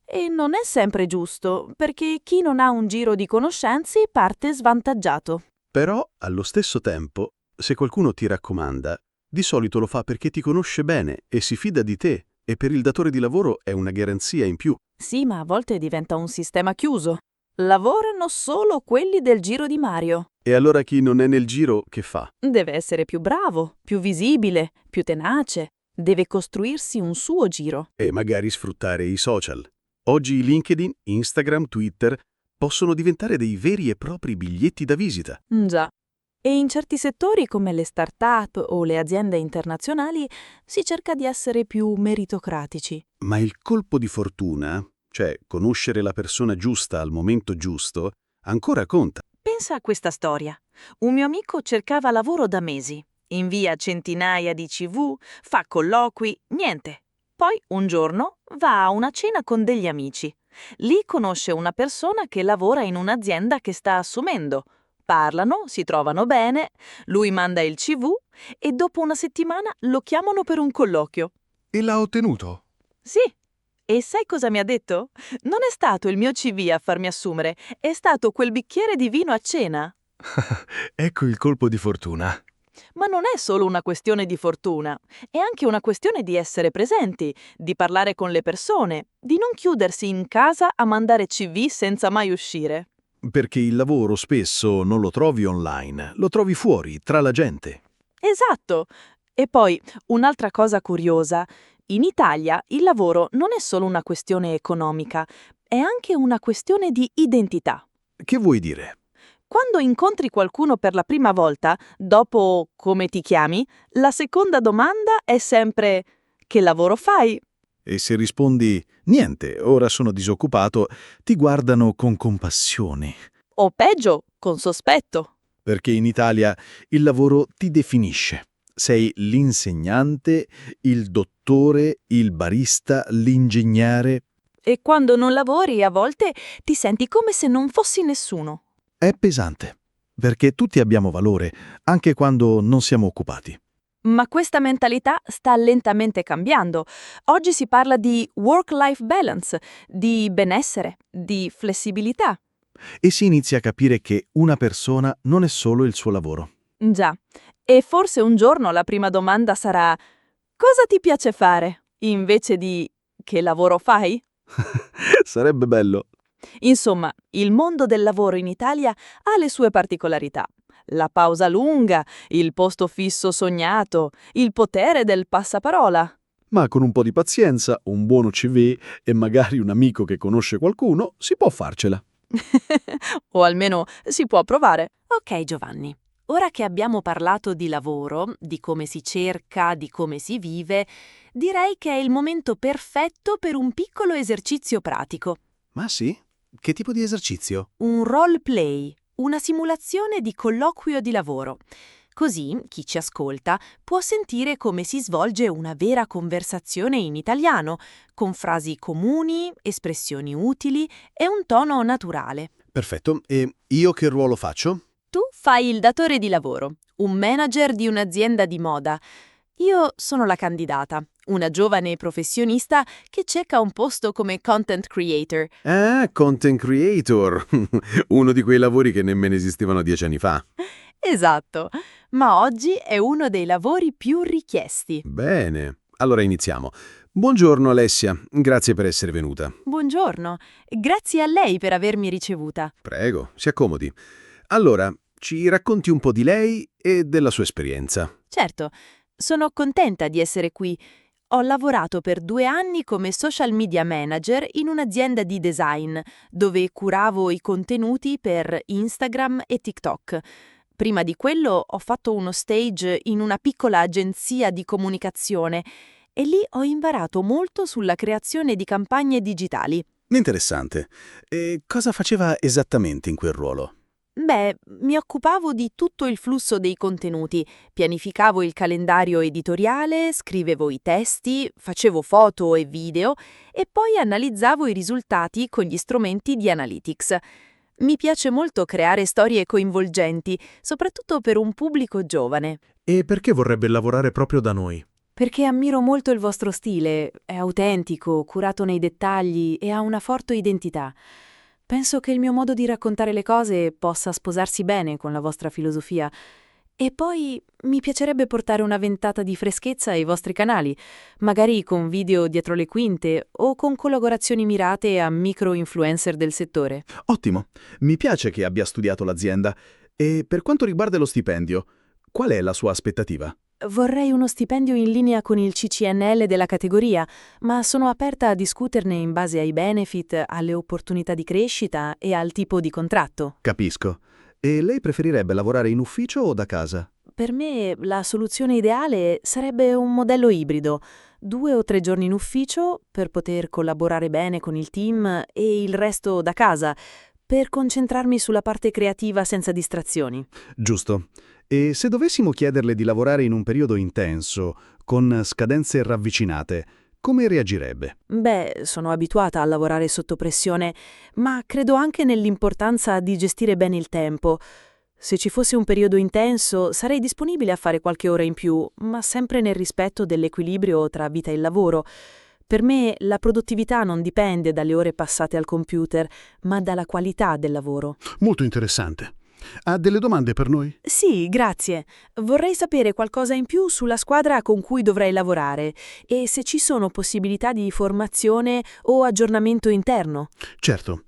E non è sempre giusto, perché chi non ha un giro di conoscenze parte svantaggiato. Però, allo stesso tempo, se qualcuno ti raccomanda, di solito lo fa perché ti conosce bene e si fida di te, e per il datore di lavoro è una garanzia in più. Sì, ma a volte diventa un sistema chiuso. Lavorano solo quelli del giro di Mario. E allora chi non è nel giro, che fa? Deve essere più bravo, più visibile, più tenace. Deve costruirsi un suo giro. E magari sfruttare i social. Oggi LinkedIn, Instagram, Twitter possono diventare dei veri e propri biglietti da visita. Già. E in certi settori come le start-up o le aziende internazionali si cerca di essere più meritocratici. Ma il colpo di fortuna, cioè conoscere la persona giusta al momento giusto, ancora conta. Pensa a questa storia. Un mio amico cercava lavoro da mesi. Invia centinaia di CV, fa colloqui, niente. Poi un giorno va a una cena con degli amici. Lì conosce una persona che lavora in un'azienda che sta assumendo. Parlano, si trovano bene, lui manda il CV e dopo una settimana lo chiamano per un colloquio. E l'ha ottenuto? Sì. E sai cosa mi ha detto? Non è stato il mio CV a farmi assumere, è stato quel bicchiere di vino a cena. Ecco il colpo di fortuna. Ma non è solo una questione di fortuna, è anche una questione di essere presenti, di parlare con le persone, di non chiudersi in casa a mandare CV senza mai uscire. Perché il lavoro spesso non lo trovi online, lo trovi fuori, tra la gente. Esatto. E poi, un'altra cosa curiosa, in Italia il lavoro non è solo una questione economica, è anche una questione di identità. Che vuoi dire? Quando incontri qualcuno per la prima volta, dopo come ti chiami, la seconda domanda è sempre che lavoro fai? E se rispondi niente, ora sono disoccupato, ti guardano con compassione. O peggio, con sospetto. Perché in Italia il lavoro ti definisce. Sei l'insegnante, il dottore, il barista, l'ingegnere. E quando non lavori, a volte ti senti come se non fossi nessuno. È pesante, perché tutti abbiamo valore, anche quando non siamo occupati. Ma questa mentalità sta lentamente cambiando. Oggi si parla di work-life balance, di benessere, di flessibilità. E si inizia a capire che una persona non è solo il suo lavoro. Già. E forse un giorno la prima domanda sarà: cosa ti piace fare? Invece di che lavoro fai? Sarebbe bello. Insomma, il mondo del lavoro in Italia ha le sue particolarità. La pausa lunga, il posto fisso sognato, il potere del passaparola. Ma con un po' di pazienza, un buono CV e magari un amico che conosce qualcuno, si può farcela. O almeno si può provare. Ok, Giovanni. Ora che abbiamo parlato di lavoro, di come si cerca, di come si vive, direi che è il momento perfetto per un piccolo esercizio pratico. Ma sì? Che tipo di esercizio? Un role play, una simulazione di colloquio di lavoro. Così chi ci ascolta può sentire come si svolge una vera conversazione in italiano, con frasi comuni, espressioni utili e un tono naturale. Perfetto. E io che ruolo faccio? Tu fai il datore di lavoro, un manager di un'azienda di moda. Io sono la candidata, una giovane professionista che cerca un posto come content creator. Ah, content creator. Uno di quei lavori che nemmeno esistevano 10 anni fa. Esatto, ma oggi è uno dei lavori più richiesti. Bene. Allora iniziamo. Buongiorno Alessia, grazie per essere venuta. Buongiorno, grazie a lei per avermi ricevuta. Prego, si accomodi. Allora, ci racconti un po' di lei e della sua esperienza. Certo, sono contenta di essere qui. Ho lavorato per 2 anni come social media manager in un'azienda di design, dove curavo i contenuti per Instagram e TikTok. Prima di quello ho fatto uno stage in una piccola agenzia di comunicazione e lì ho imparato molto sulla creazione di campagne digitali. Interessante. E cosa faceva esattamente in quel ruolo? Beh, mi occupavo di tutto il flusso dei contenuti, pianificavo il calendario editoriale, scrivevo i testi, facevo foto e video e poi analizzavo i risultati con gli strumenti di Analytics. Mi piace molto creare storie coinvolgenti, soprattutto per un pubblico giovane. E perché vorrebbe lavorare proprio da noi? Perché ammiro molto il vostro stile, è autentico, curato nei dettagli e ha una forte identità. Penso che il mio modo di raccontare le cose possa sposarsi bene con la vostra filosofia. E poi mi piacerebbe portare una ventata di freschezza ai vostri canali, magari con video dietro le quinte o con collaborazioni mirate a micro-influencer del settore. Ottimo. Mi piace che abbia studiato l'azienda. E per quanto riguarda lo stipendio, qual è la sua aspettativa? Vorrei uno stipendio in linea con il CCNL della categoria, ma sono aperta a discuterne in base ai benefit, alle opportunità di crescita e al tipo di contratto. Capisco. E lei preferirebbe lavorare in ufficio o da casa? Per me la soluzione ideale sarebbe un modello ibrido, 2 o 3 giorni in ufficio per poter collaborare bene con il team e il resto da casa, per concentrarmi sulla parte creativa senza distrazioni. Giusto. E se dovessimo chiederle di lavorare in un periodo intenso, con scadenze ravvicinate, come reagirebbe? Beh, sono abituata a lavorare sotto pressione, ma credo anche nell'importanza di gestire bene il tempo. Se ci fosse un periodo intenso, sarei disponibile a fare qualche ora in più, ma sempre nel rispetto dell'equilibrio tra vita e lavoro. Per me la produttività non dipende dalle ore passate al computer, ma dalla qualità del lavoro. Molto interessante. Ha delle domande per noi? Sì, grazie. Vorrei sapere qualcosa in più sulla squadra con cui dovrei lavorare e se ci sono possibilità di formazione o aggiornamento interno. Certo.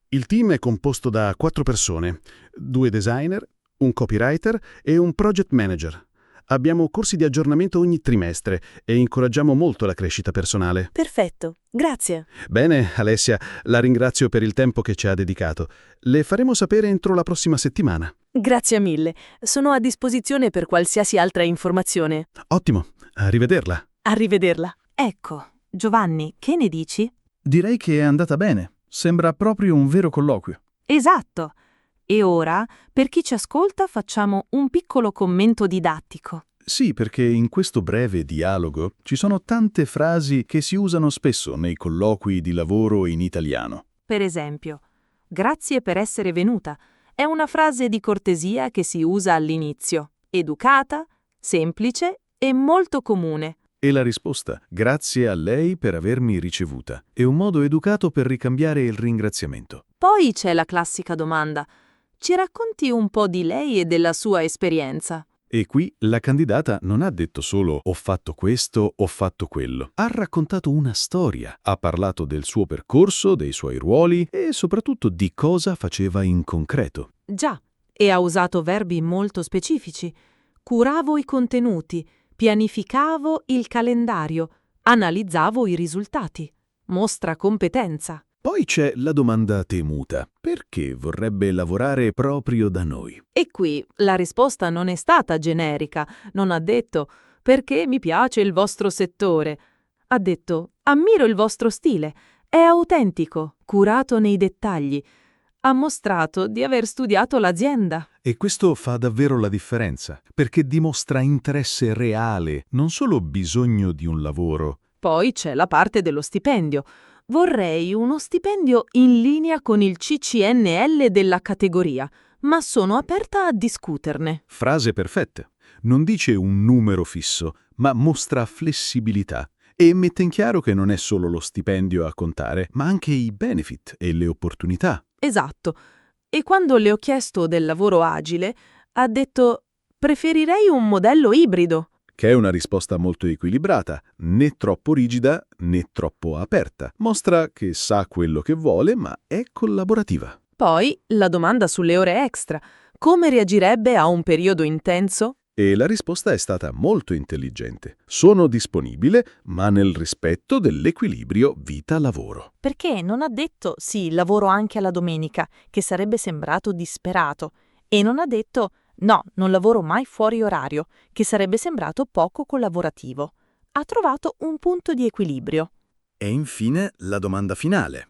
Il team è composto da 4 persone, 2 designer, un copywriter e un project manager. Abbiamo corsi di aggiornamento ogni trimestre e incoraggiamo molto la crescita personale. Perfetto, grazie. Bene, Alessia, la ringrazio per il tempo che ci ha dedicato. Le faremo sapere entro la prossima settimana. Grazie mille. Sono a disposizione per qualsiasi altra informazione. Ottimo, arrivederla. Arrivederla. Ecco, Giovanni, che ne dici? Direi che è andata bene. Sembra proprio un vero colloquio. Esatto. E ora, per chi ci ascolta, facciamo un piccolo commento didattico. Sì, perché in questo breve dialogo ci sono tante frasi che si usano spesso nei colloqui di lavoro in italiano. Per esempio, grazie per essere venuta. È una frase di cortesia che si usa all'inizio, educata, semplice e molto comune. E la risposta, grazie a lei per avermi ricevuta, è un modo educato per ricambiare il ringraziamento. Poi c'è la classica domanda. Ci racconti un po' di lei e della sua esperienza? E qui la candidata non ha detto solo ho fatto questo, ho fatto quello. Ha raccontato una storia, ha parlato del suo percorso, dei suoi ruoli e soprattutto di cosa faceva in concreto. Già, e ha usato verbi molto specifici. Curavo i contenuti, pianificavo il calendario, analizzavo i risultati. Mostra competenza. Poi c'è la domanda temuta. Perché vorrebbe lavorare proprio da noi? E qui la risposta non è stata generica. Non ha detto perché mi piace il vostro settore. Ha detto ammiro il vostro stile. È autentico, curato nei dettagli. Ha mostrato di aver studiato l'azienda. E questo fa davvero la differenza, perché dimostra interesse reale, non solo bisogno di un lavoro. Poi c'è la parte dello stipendio. Vorrei uno stipendio in linea con il CCNL della categoria, ma sono aperta a discuterne. Frase perfetta. Non dice un numero fisso, ma mostra flessibilità. E mette in chiaro che non è solo lo stipendio a contare, ma anche i benefit e le opportunità. Esatto. E quando le ho chiesto del lavoro agile, ha detto preferirei un modello ibrido. Che è una risposta molto equilibrata, né troppo rigida né troppo aperta. Mostra che sa quello che vuole, ma è collaborativa. Poi la domanda sulle ore extra. Come reagirebbe a un periodo intenso? E la risposta è stata molto intelligente. Sono disponibile, ma nel rispetto dell'equilibrio vita-lavoro. Perché non ha detto sì, lavoro anche alla domenica, che sarebbe sembrato disperato, e non ha detto No, non lavoro mai fuori orario, che sarebbe sembrato poco collaborativo. Ha trovato un punto di equilibrio. E infine la domanda finale.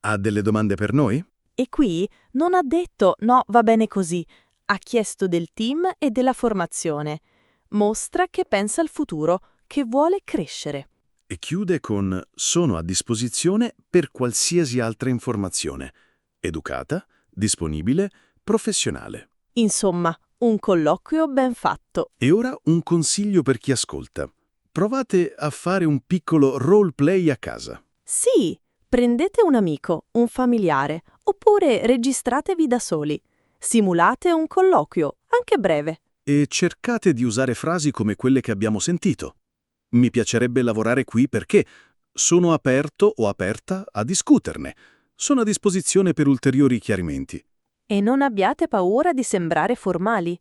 Ha delle domande per noi? E qui non ha detto no, va bene così. Ha chiesto del team e della formazione. Mostra che pensa al futuro, che vuole crescere. E chiude con «Sono a disposizione per qualsiasi altra informazione. Educata, disponibile, professionale». Insomma, un colloquio ben fatto. E ora un consiglio per chi ascolta. Provate a fare un piccolo roleplay a casa. Sì, prendete un amico, un familiare, oppure registratevi da soli. Simulate un colloquio, anche breve. E cercate di usare frasi come quelle che abbiamo sentito. Mi piacerebbe lavorare qui perché sono aperto o aperta a discuterne. Sono a disposizione per ulteriori chiarimenti. E non abbiate paura di sembrare formali.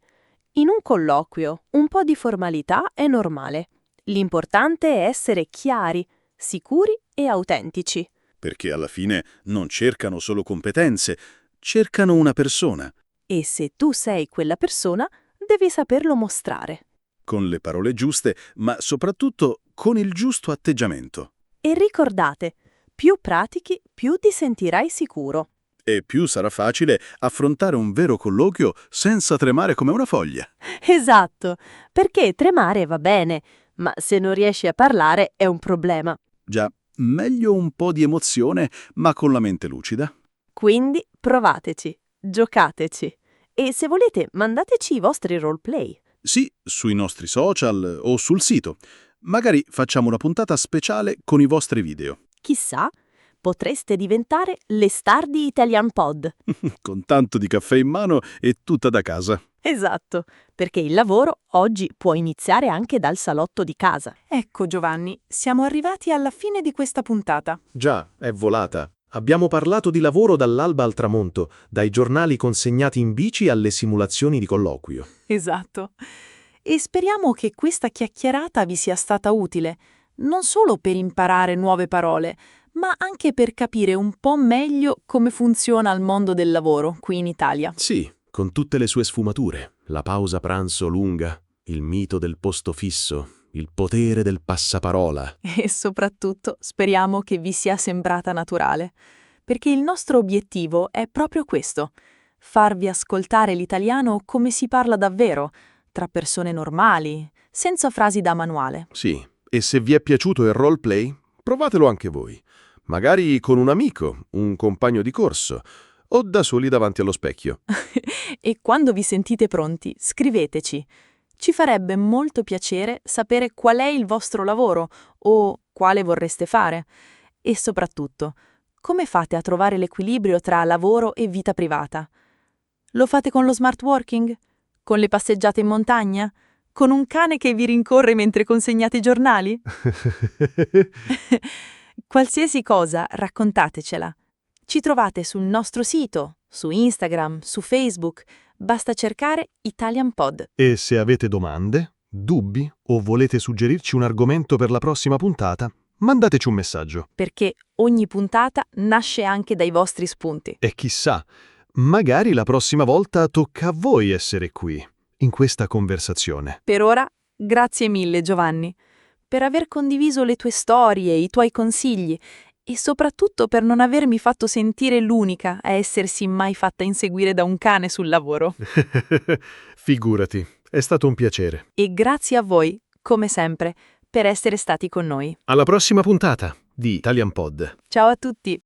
In un colloquio, un po' di formalità è normale. L'importante è essere chiari, sicuri e autentici. Perché alla fine non cercano solo competenze, cercano una persona. E se tu sei quella persona, devi saperlo mostrare. Con le parole giuste, ma soprattutto con il giusto atteggiamento. E ricordate, più pratichi, più ti sentirai sicuro. E più sarà facile affrontare un vero colloquio senza tremare come una foglia. Esatto, perché tremare va bene, ma se non riesci a parlare è un problema. Già, meglio un po' di emozione, ma con la mente lucida. Quindi provateci, giocateci. E se volete, mandateci i vostri roleplay. Sì, sui nostri social o sul sito. Magari facciamo una puntata speciale con i vostri video. Chissà, potreste diventare le star di Italian Pod. Con tanto di caffè in mano e tutta da casa. Esatto, perché il lavoro oggi può iniziare anche dal salotto di casa. Ecco Giovanni, siamo arrivati alla fine di questa puntata. Già, è volata. Abbiamo parlato di lavoro dall'alba al tramonto, dai giornali consegnati in bici alle simulazioni di colloquio. Esatto. E speriamo che questa chiacchierata vi sia stata utile, non solo per imparare nuove parole, ma anche per capire un po' meglio come funziona il mondo del lavoro qui in Italia. Sì, con tutte le sue sfumature. La pausa pranzo lunga, il mito del posto fisso, il potere del passaparola. E soprattutto speriamo che vi sia sembrata naturale, perché il nostro obiettivo è proprio questo: farvi ascoltare l'italiano come si parla davvero, tra persone normali, senza frasi da manuale. Sì, e se vi è piaciuto il roleplay, provatelo anche voi. Magari con un amico, un compagno di corso, o da soli davanti allo specchio. E quando vi sentite pronti, scriveteci. Ci farebbe molto piacere sapere qual è il vostro lavoro o quale vorreste fare. E soprattutto, come fate a trovare l'equilibrio tra lavoro e vita privata? Lo fate con lo smart working? Con le passeggiate in montagna? Con un cane che vi rincorre mentre consegnate i giornali? Qualsiasi cosa, raccontatecela. Ci trovate sul nostro sito, su Instagram, su Facebook. Basta cercare Italian Pod. E se avete domande, dubbi o volete suggerirci un argomento per la prossima puntata, mandateci un messaggio. Perché ogni puntata nasce anche dai vostri spunti. E chissà, magari la prossima volta tocca a voi essere qui, in questa conversazione. Per ora, grazie mille Giovanni, per aver condiviso le tue storie, i tuoi consigli e soprattutto per non avermi fatto sentire l'unica a essersi mai fatta inseguire da un cane sul lavoro. Figurati, è stato un piacere. E grazie a voi, come sempre, per essere stati con noi. Alla prossima puntata di Italian Pod. Ciao a tutti!